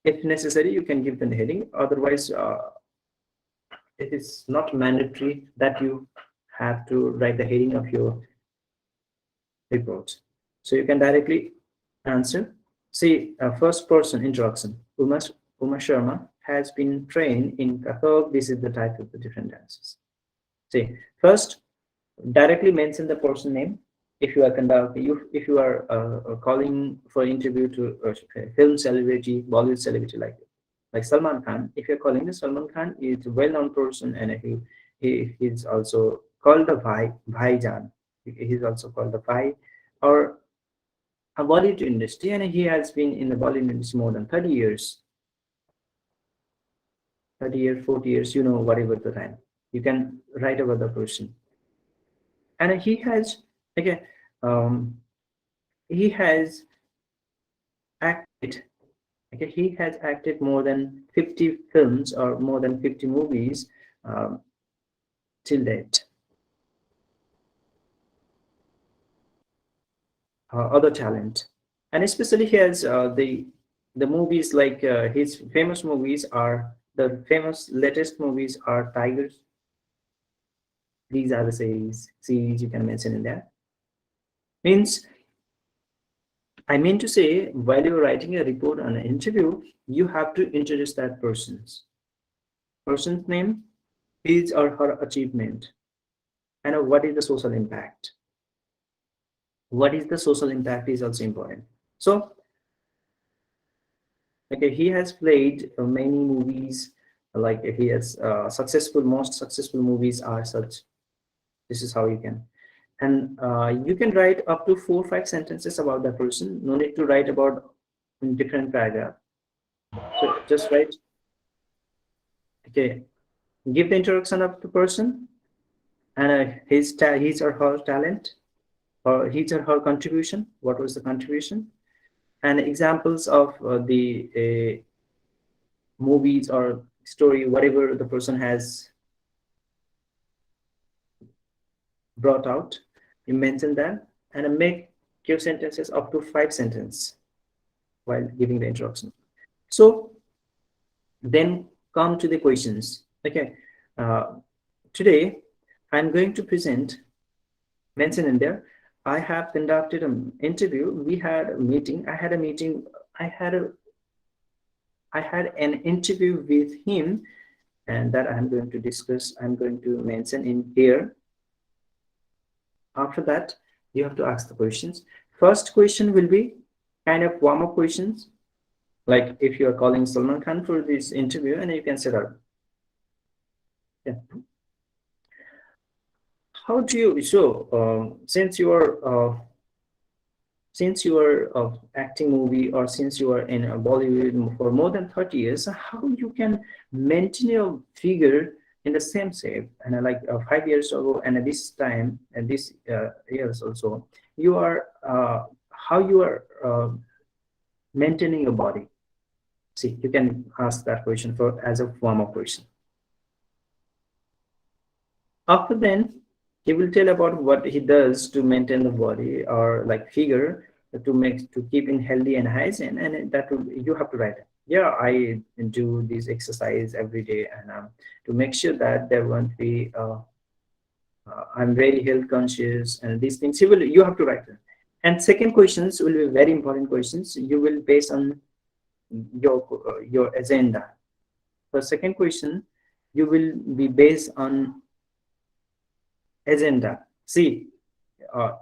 If necessary, you can give the heading. Otherwise, it is not mandatory that you have to write the heading of your report. So you can directly answer. See, first person introduction. Uma Sharma has been trained in Kathak. This is the type of the different dances. See, first, directly mention the person name. If you are if you are calling for interview to film celebrity, Bollywood celebrity like Salman Khan. If you're calling the Salman Khan, is a well-known person, and he's also called the Bhaijan. He's also called the Bhai, or a Bollywood industry, and he has been in the Bollywood industry more than 30 years. 30 years, 40 years, you know, whatever the time. You can write about the person. And he has, again, he has acted, okay, he has acted more than 50 films or more than 50 movies till date. Other talent, and especially he has the movies like his famous movies are the famous latest movies are Tigers. These are the series you can mention in there. Means, I mean to say, while you're writing a report on an interview, you have to introduce that person's name, his or her achievement, and what is the social impact. What is the social impact is also important. So, okay, he has played many movies. Like he has most successful movies are such. This is how you can, and you can write up to 4 or 5 sentences about that person. No need to write about in different paragraph. So just write. Okay, give the introduction of the person and his or her talent or his or her contribution. What was the contribution? And examples of the movies or story, whatever the person has brought out. You mention that and make your sentences up to 5 sentences while giving the introduction. So then come to the questions. Okay, today I'm going to present, mention in there, I have conducted an interview. We had a meeting. I had an interview with him, and that I'm going to discuss. I'm going to mention in here. After that, you have to ask the questions. First question will be kind of warm-up questions. Like if you are calling Salman Khan for this interview, and you can set up. Yeah. How do you, so since you are acting movie, or since you are in a Bollywood for more than 30 years, how you can maintain your figure in the same shape? And like 5 years ago, and this time, and this years also, you are how you are maintaining your body? See, you can ask that question for as a warm-up question. After then, he will tell about what he does to maintain the body or like figure to keep in healthy and hygiene, and that will, you have to write it. Yeah, I do this exercise every day, and to make sure that there won't be I'm very health conscious, and these things you have to write it. And second questions will be very important questions. You will base on your agenda. For second question, you will be based on agenda. See,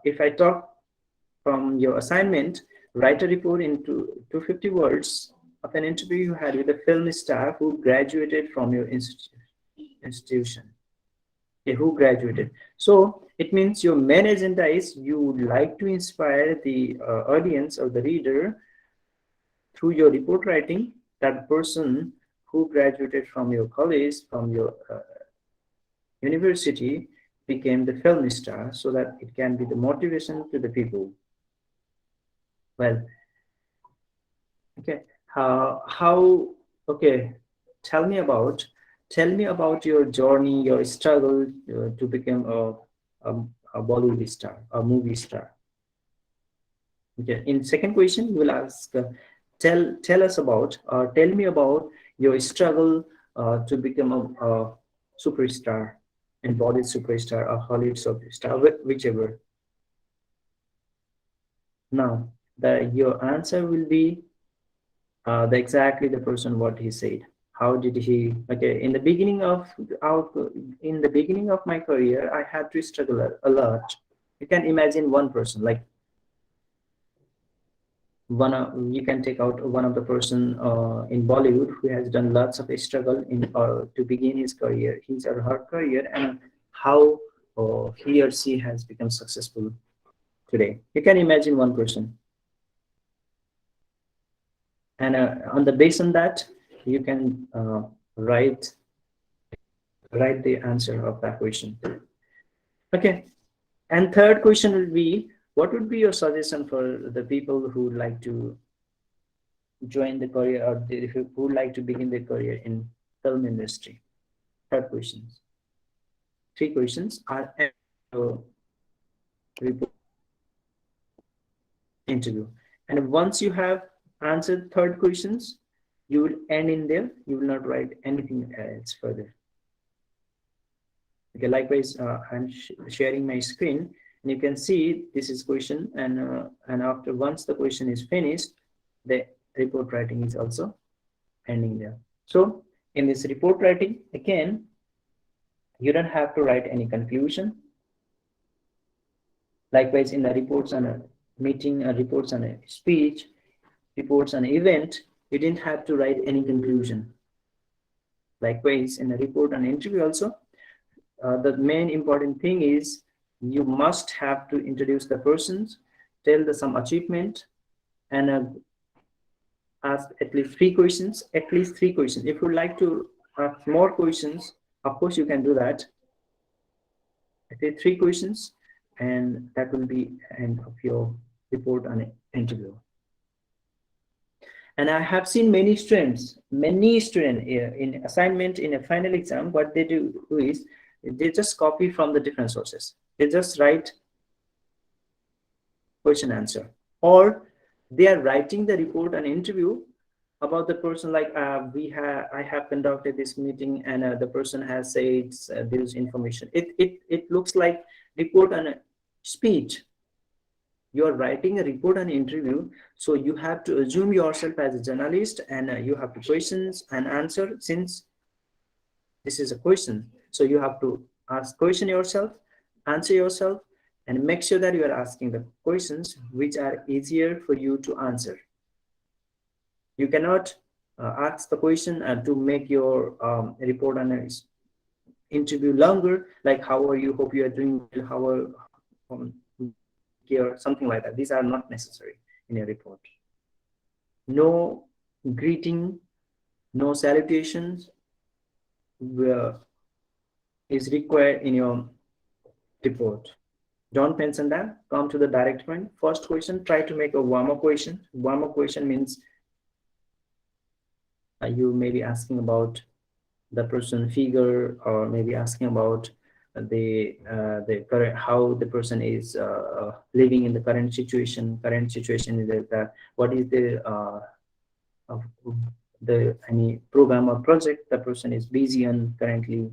if I talk from your assignment, write a report into 250 words of an interview you had with a film star who graduated from your institution. Okay, who graduated. So it means your main agenda is you would like to inspire the audience or the reader through your report writing, that person who graduated from your college, from your university, became the film star, so that it can be the motivation to the people. Well, okay, how okay, tell me about Tell me about your journey, your struggle to become a, a Bollywood star, a movie star. Okay. In second question, you will ask, tell us about, or tell me about your struggle to become a superstar, and Bollywood superstar, a Hollywood superstar, whichever. Now, your answer will be exactly the person what he said. How did he? Okay, our, in the beginning of my career, I had to struggle a lot. You can imagine one person, like one of, you can take out one of the person in Bollywood who has done lots of struggle in to begin his career, his or her career, and how he or she has become successful today. You can imagine one person, and on the base on that, you can write the answer of that question. Okay, and third question will be, what would be your suggestion for the people who would like to join the career, or who would like to begin their career in film industry? Third questions. Three questions are report interview. And once you have answered third questions, you will end in there. You will not write anything else further. Okay, likewise, I'm sharing my screen, and you can see this is question, and after once the question is finished, the report writing is also ending there. So in this report writing, again, you don't have to write any conclusion. Likewise, in the reports on a meeting, reports on a speech, reports on an event, you didn't have to write any conclusion. Likewise, in a report on interview also, the main important thing is you must have to introduce the persons, tell the some achievement, and ask at least three questions. At least three questions. If you like to ask more questions, of course you can do that. At least three questions, and that will be end of your report on an interview. And I have seen many students in assignment, in a final exam, what they do is they just copy from the different sources. They just write question answer, or they are writing the report and interview about the person, like I have conducted this meeting, and the person has said this information. It looks like report and a speech. You are writing a report and interview, so you have to assume yourself as a journalist, and you have to questions and answer. Since this is a question, so you have to ask question yourself, answer yourself, and make sure that you are asking the questions which are easier for you to answer. You cannot ask the question to make your report and interview longer, like how are you, hope you are doing well, how are or something like that. These are not necessary in a report. No greeting, no salutations is required in your report. Don't mention that. Come to the direct point. First question, try to make a warm-up question. Warm-up question means you may be asking about the person figure, or maybe asking about the current, how the person is living in the current situation. Current situation is that what is the any program or project the person is busy on currently.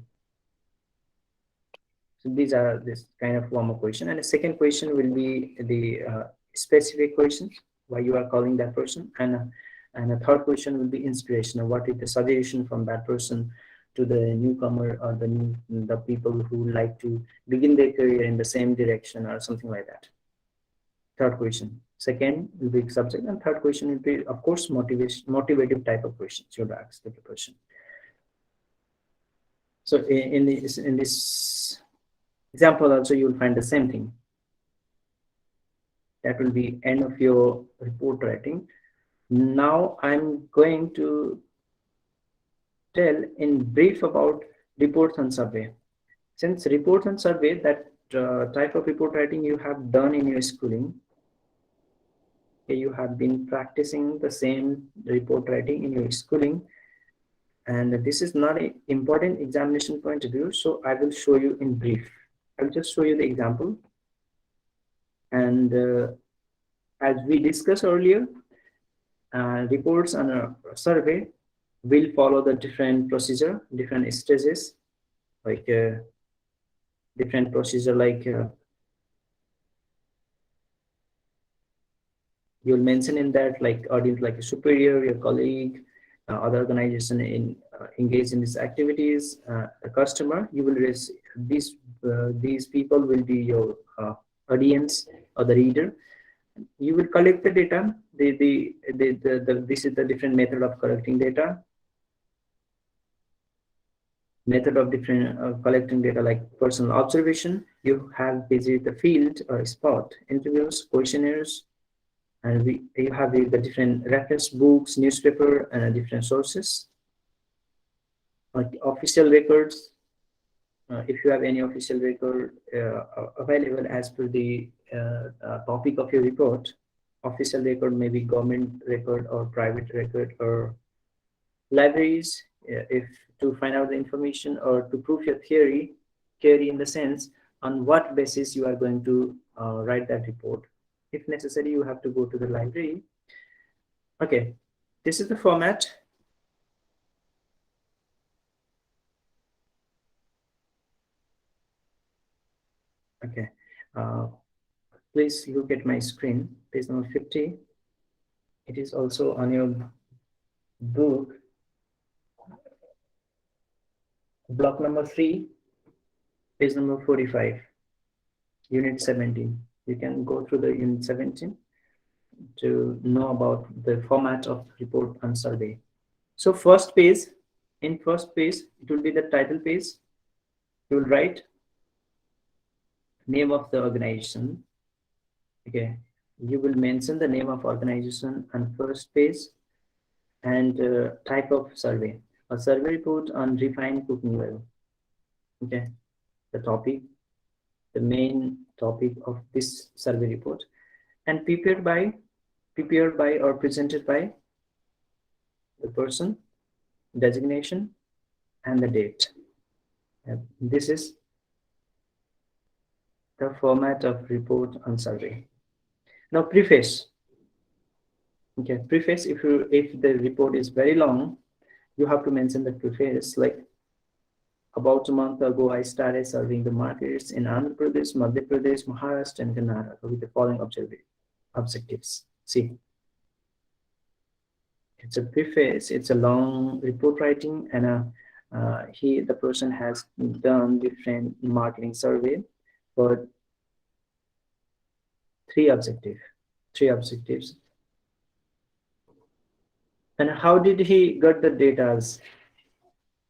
So these are this kind of warm-up question. And the second question will be the specific questions, why you are calling that person, and the third question will be inspirational. What is the suggestion from that person to the newcomer, or the people who like to begin their career in the same direction, or something like that. Third question. Second will be subject, and third question will be, of course, motivative type of questions you would ask the person. So in this example also, you will find the same thing. That will be end of your report writing. Now I'm going to tell in brief about reports and survey. Since reports and survey, that type of report writing you have done in your schooling, you have been practicing the same report writing in your schooling, And this is not an important examination point of view, so I will show you in brief. I'll just show you the example. And as we discussed earlier, reports on a survey will follow the different procedure, different stages, like different procedure, like you'll mention in that, like audience, like a superior, your colleague, other organization in engaged in these activities, a customer. You will receive these people will be your audience or the reader. You will collect the data. This is the different method of collecting data. Method of different collecting data, like personal observation. You have visited the field or spot, interviews, questionnaires, and you have the different reference books, newspaper, and different sources, like official records. If you have any official record available as per the topic of your report, official record may be government record or private record or libraries, if to find out the information or to prove your theory in the sense on what basis you are going to write that report. If necessary, you have to go to the library. Okay, this is the format. Okay, please look at my screen, page number 50. It is also on your book, block number 3, page number 45, unit 17. You can go through the unit 17 to know about the format of report and survey. So first page, in first page, it will be the title page. You will write name of the organization. Okay, you will mention the name of organization on first page, and type of survey. A survey report on refined cooking oil. Okay, the topic, the main topic of this survey report, and prepared by or presented by the person, designation, and the date. And this is the format of report on survey. Now preface. Okay, preface, if the report is very long, you have to mention the preface, like about a month ago I started serving the markets in Andhra Pradesh, Madhya Pradesh, Maharashtra, and Karnataka with the following objectives. See, it's a preface, it's a long report writing, and the person has done different marketing survey for three objectives. And how did he get the data?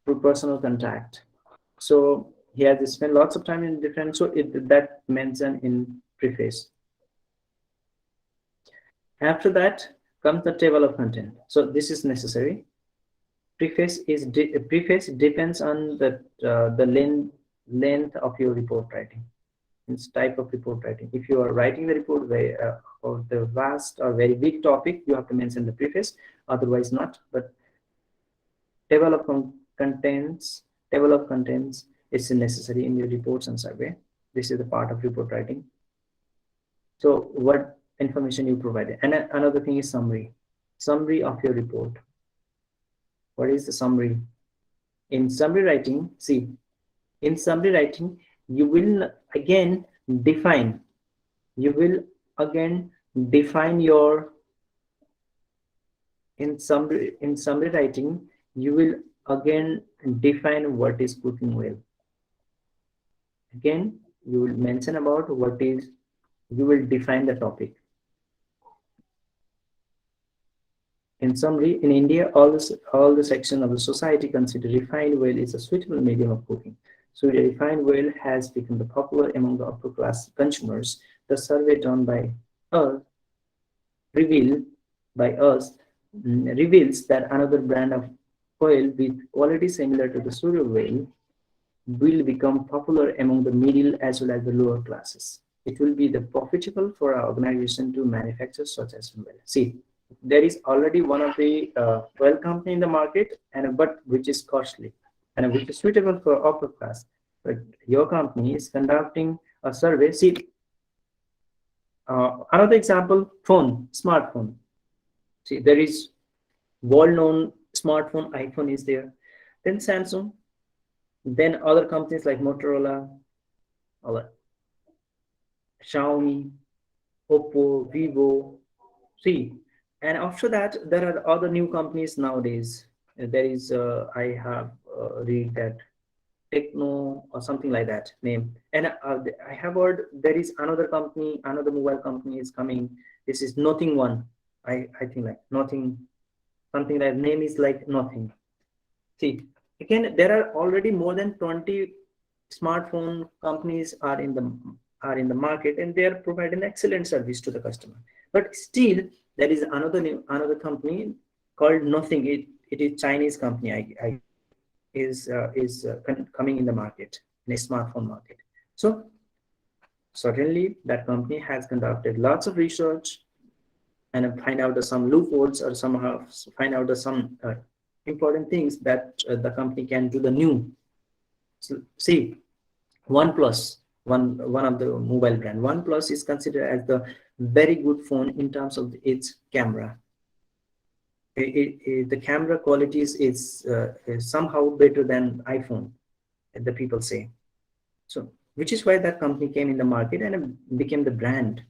Through personal contact. So he has to spend lots of time in different, so that mentioned in preface. After that comes the table of content. So this is necessary. Preface depends on the length of your report writing. It's type of report writing. If you are writing the report of the vast or very big topic, you have to mention the preface. Otherwise, not. But table of contents is necessary in your reports and survey. This is the part of report writing. So what information you provided, and another thing is summary of your report. What is the summary? In summary writing, see, in summary writing, you will again define your, in summary writing, you will again define what is cooking well. Again, you will mention about what is, you will define the topic. In summary, in India, all the section of the society consider refined oil is a suitable medium of cooking. So the refined oil has become the popular among the upper class consumers. The survey done by us reveals that another brand of oil with quality similar to the soya oil will become popular among the middle as well as the lower classes. It will be the profitable for our organization to manufacture such as oil. See, there is already one of the well company in the market, and but which is costly and which is suitable for upper class. But your company is conducting a survey. See, another example: phone, smartphone. See, there is well-known smartphone. iPhone is there, then Samsung, then other companies like Motorola, or Xiaomi, Oppo, Vivo. See, and after that, there are other new companies nowadays. There is, I have read that Techno or something like that name. And I have heard there is another company, another mobile company is coming. This is Nothing One. I think like Nothing, something like name is like Nothing. See, again, there are already more than 20 smartphone companies are in the market, and they are providing excellent service to the customer. But still, there is another company called Nothing. It is Chinese company. I coming in the market, in a smartphone market. So certainly that company has conducted lots of research and find out some loopholes, or somehow find out some important things that the company can do the new. So, see, OnePlus, one of the mobile brand, OnePlus is considered as the very good phone in terms of its camera. The camera qualities is somehow better than iPhone, the people say. So, which is why that company came in the market and became the brand.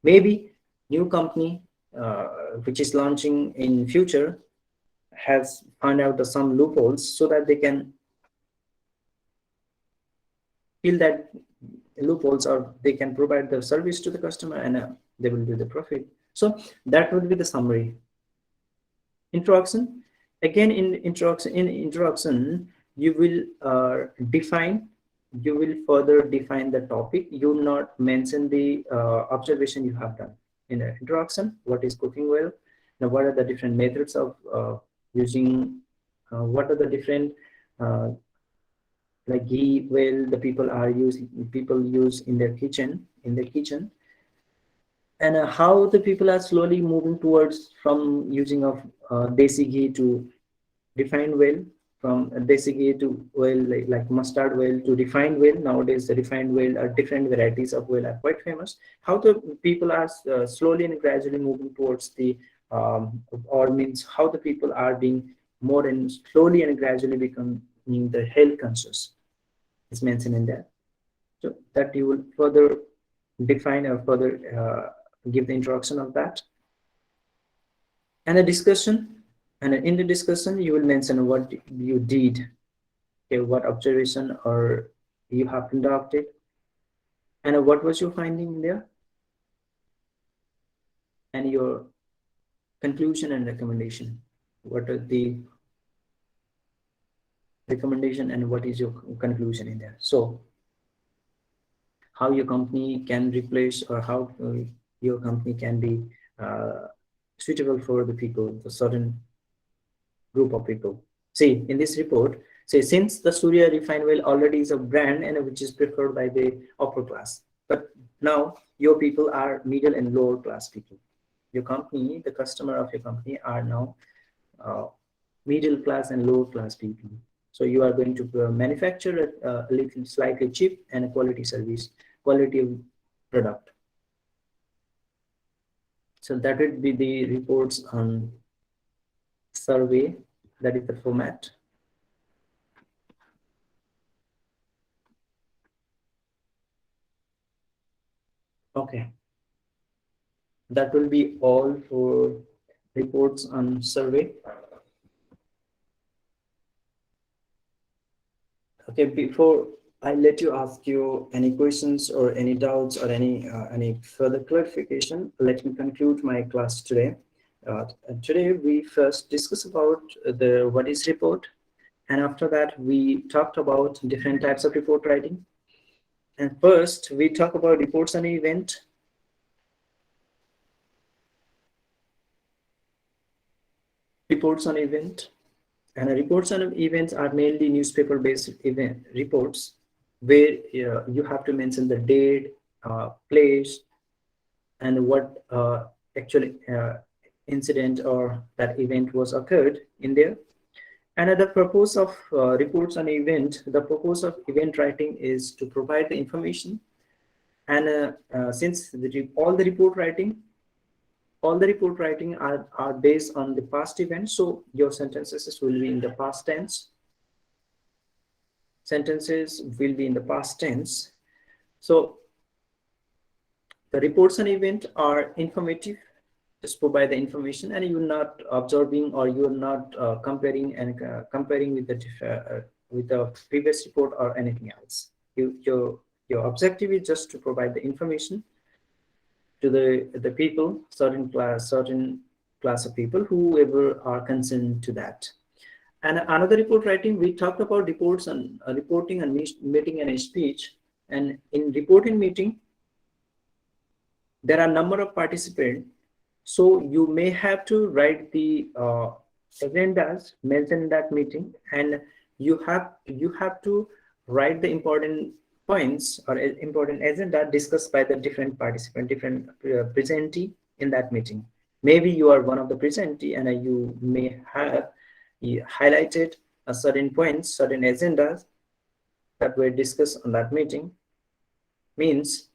Maybe new company which is launching in future has found out some loopholes so that they can fill that loopholes, or they can provide the service to the customer, and they will do the profit. So that would be the summary. Introduction. Again, in introduction, you will define, you will further define the topic. You will not mention the observation you have done in the introduction. What is cooking well? Now, what are the different methods of using? What are the different like ghee well the people use in their kitchen, and how the people are slowly moving towards from using of desi ghee to refined oil, from desi ghee to oil like mustard oil to refined oil. Nowadays the refined oil are different varieties of oil are quite famous. How the people are slowly and gradually moving towards the or means how the people are being more and slowly and gradually becoming the health conscious is mentioned in that. So that you will further define or further give the introduction of that, and a discussion. And in the discussion, you will mention what you did, okay, what observation or you have conducted, and what was your finding there, and your conclusion and recommendation. What are the recommendation and what is your conclusion in there? So how your company can replace, or how your company can be suitable for the people, the certain group of people. See, in this report, say since the Surya refined oil already is a brand and which is preferred by the upper class, but now your people are middle and lower class people. Your company, the customer of your company are now middle class and lower class people. So you are going to manufacture a little slightly cheap and a quality service, quality of product. So that would be the reports on survey. That is the format. Okay. That will be all for reports on survey. Okay, before I let you ask you any questions or any doubts or any further clarification, let me conclude my class today. Today we first discuss about the what is report, and after that we talked about different types of report writing. And first we talk about reports on event. Reports on event. And reports on events are mainly newspaper-based event reports, where you have to mention the date, place, and what actually incident or that event was occurred in there. And the purpose of reports on event, the purpose of event writing is to provide the information. And since all the report writing are based on the past events, so your sentences will be in the past tense. Sentences will be in the past tense. So the reports on event are informative, just provide the information, and you're not observing or you're not comparing with the previous report or anything else. Your objective is just to provide the information to the people, certain class of people, whoever are concerned to that. And another report writing, we talked about reports on reporting and meeting and speech. And in reporting meeting, there are a number of participants. So you may have to write the agendas mentioned in that meeting, and you have to write the important points or important agenda discussed by the different participant, different presentee in that meeting. Maybe you are one of the presentee, and you may have highlighted a certain points, certain agendas that were discussed on that meeting. Means,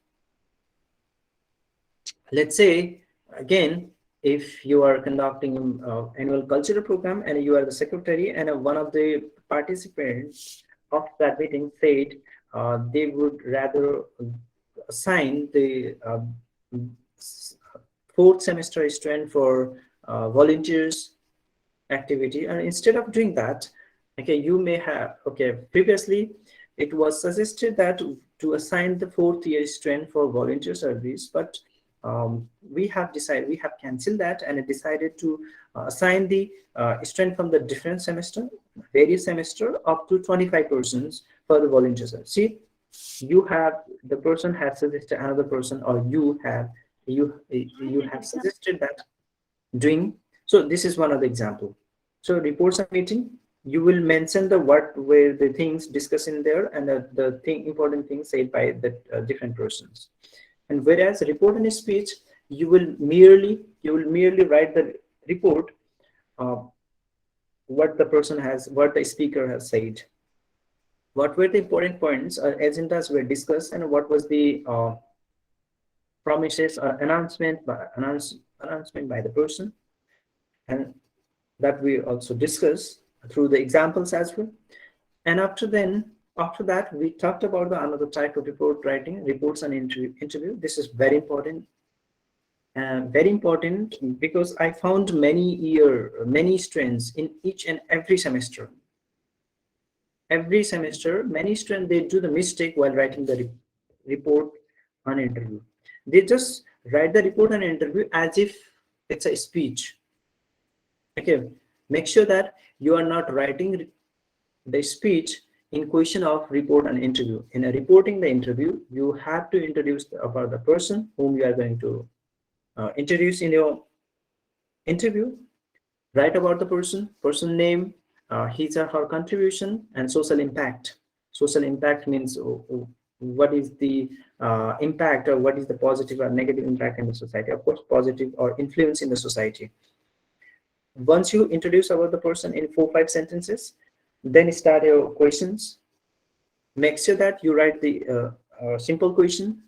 let's say, again, if you are conducting an annual cultural program and you are the secretary, and one of the participants of that meeting said they would rather assign the fourth semester student for volunteers activity, and instead of doing that, okay, you may have, okay, previously it was suggested that to assign the fourth year student for volunteer service, but we have canceled that and decided to assign the student from the different semester, various semester, up to 25 persons for the volunteer service. See, the person has suggested another person, or you have suggested that doing. So this is one of the example. So reports and meeting, you will mention the what were the things discussed in there, and the important things said by the different persons. And whereas report and speech, you will merely write the report, what the speaker has said, what were the important points or agendas were discussed, and what was the promises or announcement by the person, and that we also discuss through the examples as well. And after that, we talked about another type of report writing, reports and interview. This is very important. Very important, because I found many students in each and every semester. Many students, they do the mistake while writing the report on interview. They just write the report on interview as if it's a speech. Okay, make sure that you are not writing the speech in question of report and interview. In reporting the interview, you have to introduce about the person whom you are going to introduce in your interview. Write about the person name, his or her contribution, and social impact. Social impact means what is the impact, or what is the positive or negative impact in the society. Of course, positive or influence in the society. Once you introduce about the person in 4-5 sentences, then start your questions. Make sure that you write the simple question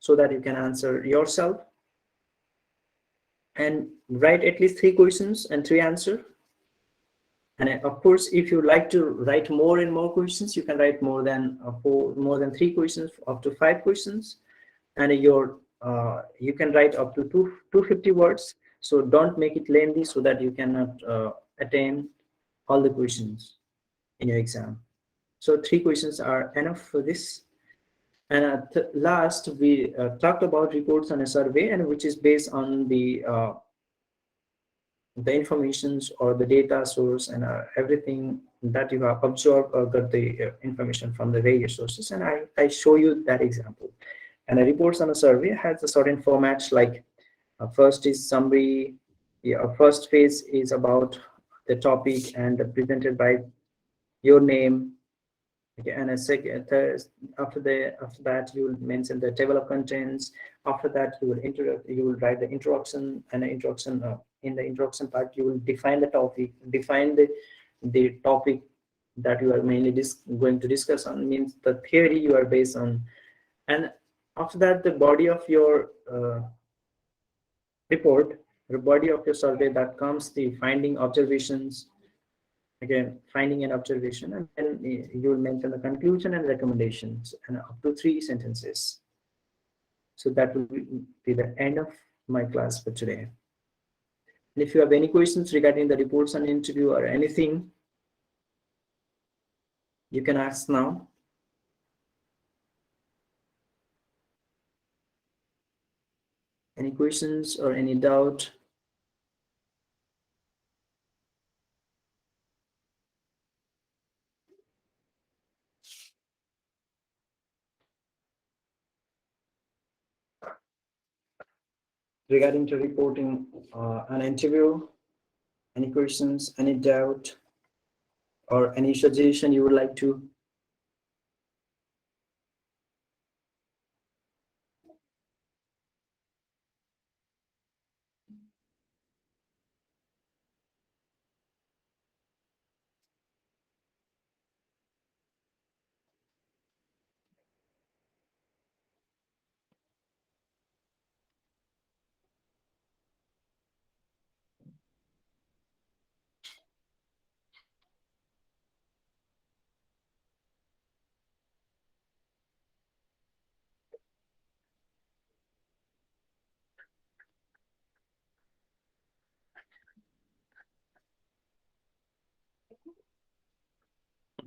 so that you can answer yourself, and write at least 3 questions and 3 answers. And of course, if you like to write more and more questions, you can write more than 3 questions, up to 5 questions, and you can write up to 250 words. So don't make it lengthy, so that you cannot attain all the questions in your exam. So 3 questions are enough for this. And at last, we talked about reports on a survey, and which is based on the informations or the data source, and everything that you have observed or got the information from the various sources. And I show you that example. And a reports on a survey has a certain formats, like first is summary. First phase is about the topic and presented by your name. Okay, and a second, after that, you will mention the table of contents. After that, you will write the introduction and introduction in the introduction part, you will define the topic, define the topic that you are mainly going to discuss on, means the theory you are based on. And after that, the body of your report, the body of your survey, that comes the finding, observations, again finding and observation, and then you will mention the conclusion and recommendations, and up to 3 sentences. So that will be the end of my class for today. And if you have any questions regarding the reports and interview or anything, you can ask now. Any questions or any doubt? Regarding to reporting an interview, any questions, any doubt, or any suggestion you would like to?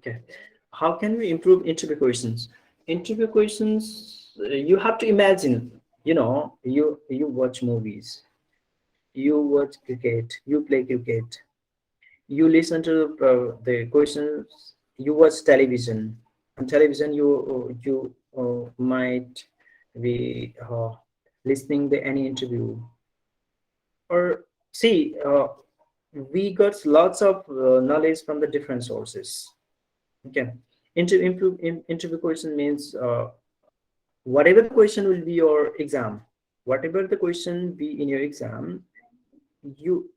Okay. How can we improve interview questions? Interview questions, you have to imagine, you watch movies, you watch cricket, you play cricket, you listen to the questions, you watch television. On television, you might be listening to any interview, or see, we got lots of knowledge from the different sources. Okay. Interview question means whatever the question will be your exam, whatever the question be in your exam, you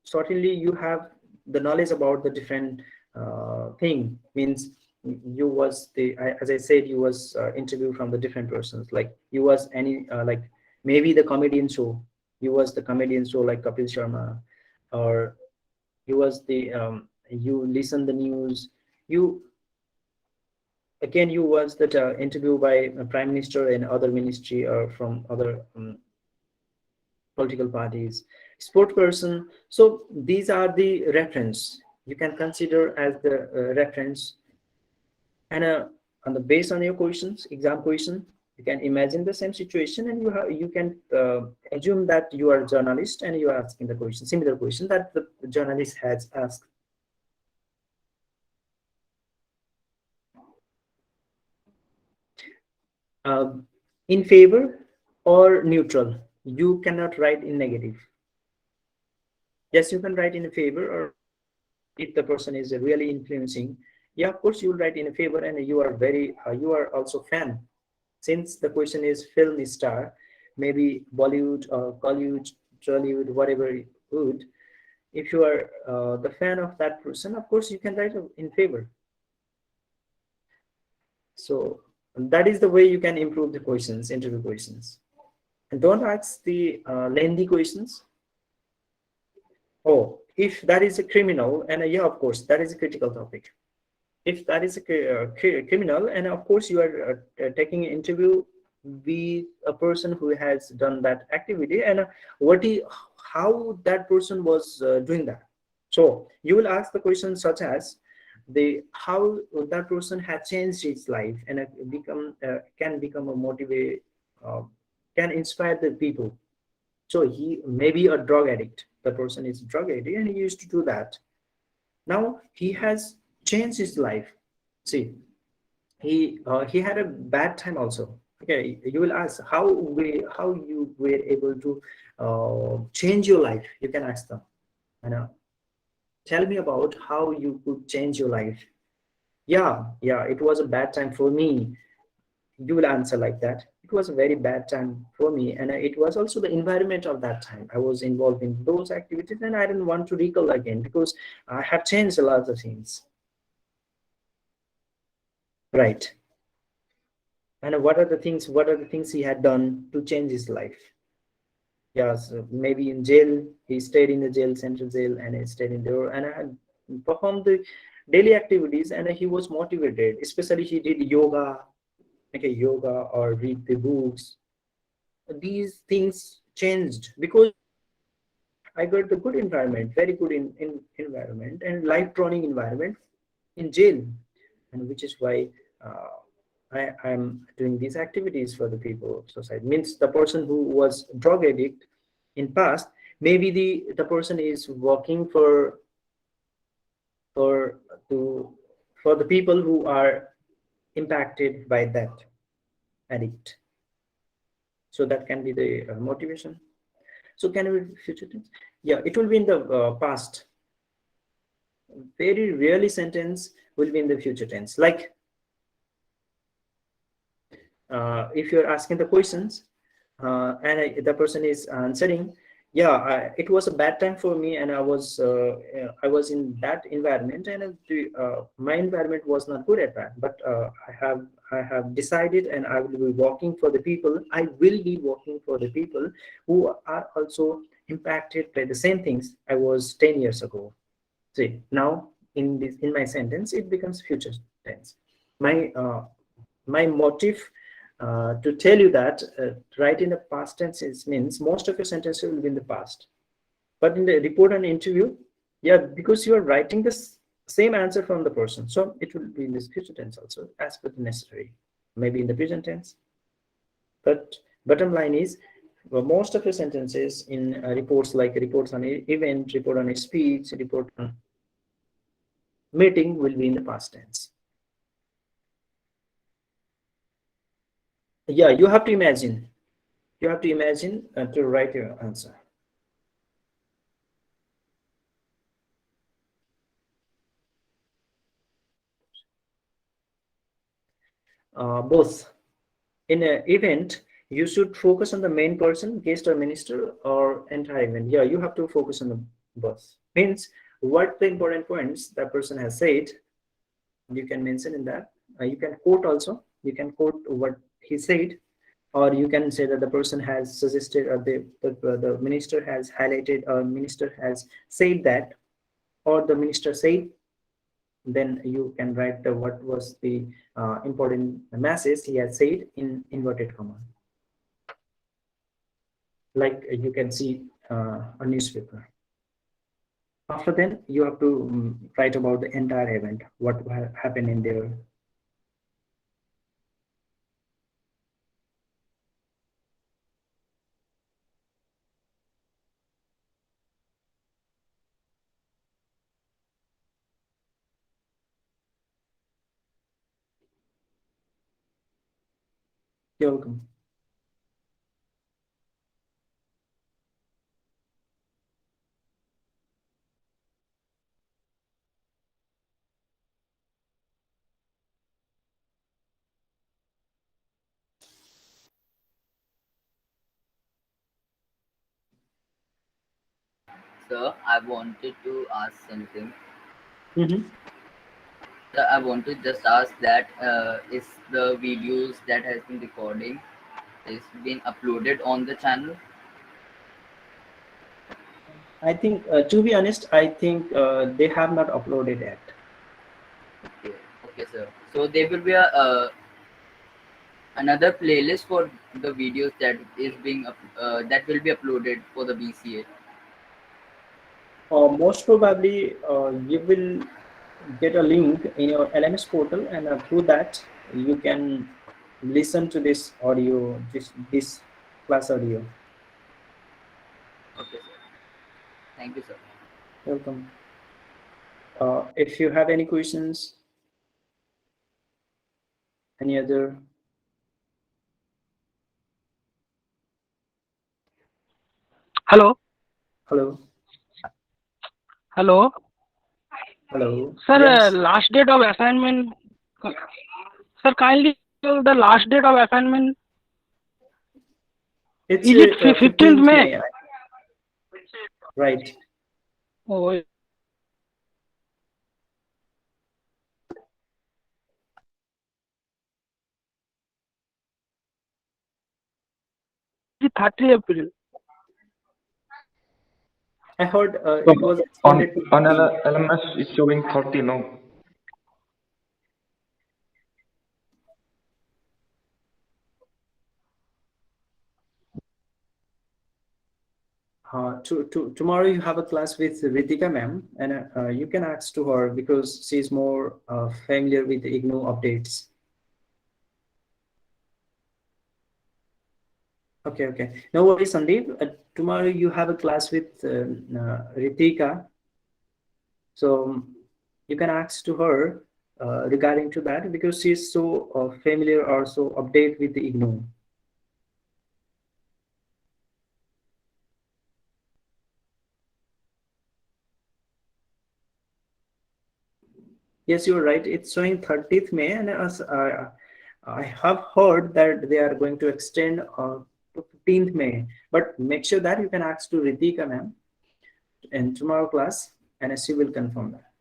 certainly you have the knowledge about the different thing. Means you was as I said, you was interview from the different persons, like you was any like maybe the comedian show, you was the comedian show like Kapil Sharma, or you was the you listen the news, you again you was that interview by a prime minister and other ministry or from other political parties, sport person. So these are the reference you can consider as the reference. And on the based on your questions, exam question, you can imagine the same situation, and you can assume that you are a journalist and you are asking the question, similar question that the journalist has asked. In favor or neutral, you cannot write in negative. Yes, you can write in favor, or if the person is really influencing, yeah, of course you will write in favor, and you are very you are also fan. Since the question is film star, maybe Bollywood or Hollywood, Tollywood, whatever it would, if you are the fan of that person, of course you can write in favor. So that is the way you can improve the questions, interview questions. And don't ask the lengthy questions. Oh, if that is a criminal, and yeah, of course, that is a critical topic. If that is a criminal, and of course you are taking an interview with a person who has done that activity, and how that person was doing that. So you will ask the question such as the how that person has changed his life and can become a motivate, can inspire the people. So he may be a drug addict. The person is a drug addict and he used to do that. Now he has changed his life. See, he had a bad time also. Okay, you will ask how you were able to change your life. You can ask them. Tell me about how you could change your life. Yeah, it was a bad time for me. you will answer like that. It was a very bad time for me, and it was also the environment of that time. I was involved in those activities, and I didn't want to recall again because I have changed a lot of things. Right. And what are the things? What are the things he had done to change his life? Yes, maybe in jail. He stayed in the jail, central jail, and he stayed in there, and I had performed the daily activities, and he was motivated. Especially he did yoga, okay, yoga or read the books. These things changed because I got the good environment, very good in environment and life training environment in jail, and which is why I'm doing these activities for the people of society. Means the person who was drug addict in past, maybe the person is working for to for the people who are impacted by that addict. So that can be the motivation. So can we future tense? Yeah, it will be in the past. Very rarely sentence will be in the future tense. Like if you're asking the questions and the person is answering, yeah, it was a bad time for me, and I was in that environment, and my environment was not good at that. But I have decided, and I will be working for the people. I will be working for the people who are also impacted by the same things I was 10 years ago. See, now in my sentence, it becomes future tense. My my motive to tell you that write in the past tense means most of your sentences will be in the past. But in the report and interview, yeah, because you are writing the same answer from the person, so it will be in this future tense also as per the necessary. Maybe in the present tense. But bottom line is, well, most of your sentences in reports like reports on event, report on a speech, report on meeting will be in the past tense. Yeah, you have to imagine. You have to imagine to write your answer. Both. In an event, you should focus on the main person, guest or minister, or entire event. Yeah, you have to focus on the both. Means what the important points that person has said, you can mention in that. You can quote also. You can quote what he said, or you can say that the person has suggested, or the minister has highlighted, or minister has said that, or the minister said. Then you can write the what was the important message he has said in inverted comma, like you can see a newspaper. After then you have to write about the entire event, what happened in there. You're welcome. Sir, I wanted to ask something. Mm-hmm. Sir, I want to just ask that is the videos that has been recording is been uploaded on the channel? I think to be honest, I think they have not uploaded yet. Okay, okay, sir. So there will be a another playlist for the videos that is being that will be uploaded for the BCA. Most probably you will get a link in your LMS portal, and through that you can listen to this audio, this class audio. Okay, sir. Thank you, sir. Welcome. If you have any questions, any other, Hello, hello, hello, hello, sir. yes. Last date of assignment, sir. Kindly So the last date of assignment It's is it 15th 15th May? May, right? Oh, is it 30 April? I heard So it was on extended to on 15th. LMS it's showing 30, no? Tomorrow you have a class with Ritika ma'am, and you can ask to her because she's more familiar with the IGNOU updates. Okay, okay. No worries, Sandeep. Tomorrow you have a class with Ritika, so you can ask to her regarding to that because she's so familiar or so update with the IGNOU. Yes, you're right. It's showing 30th May, and I have heard that they are going to extend to 15th May. But make sure that you can ask to Ritika ma'am in tomorrow class, and she will confirm that.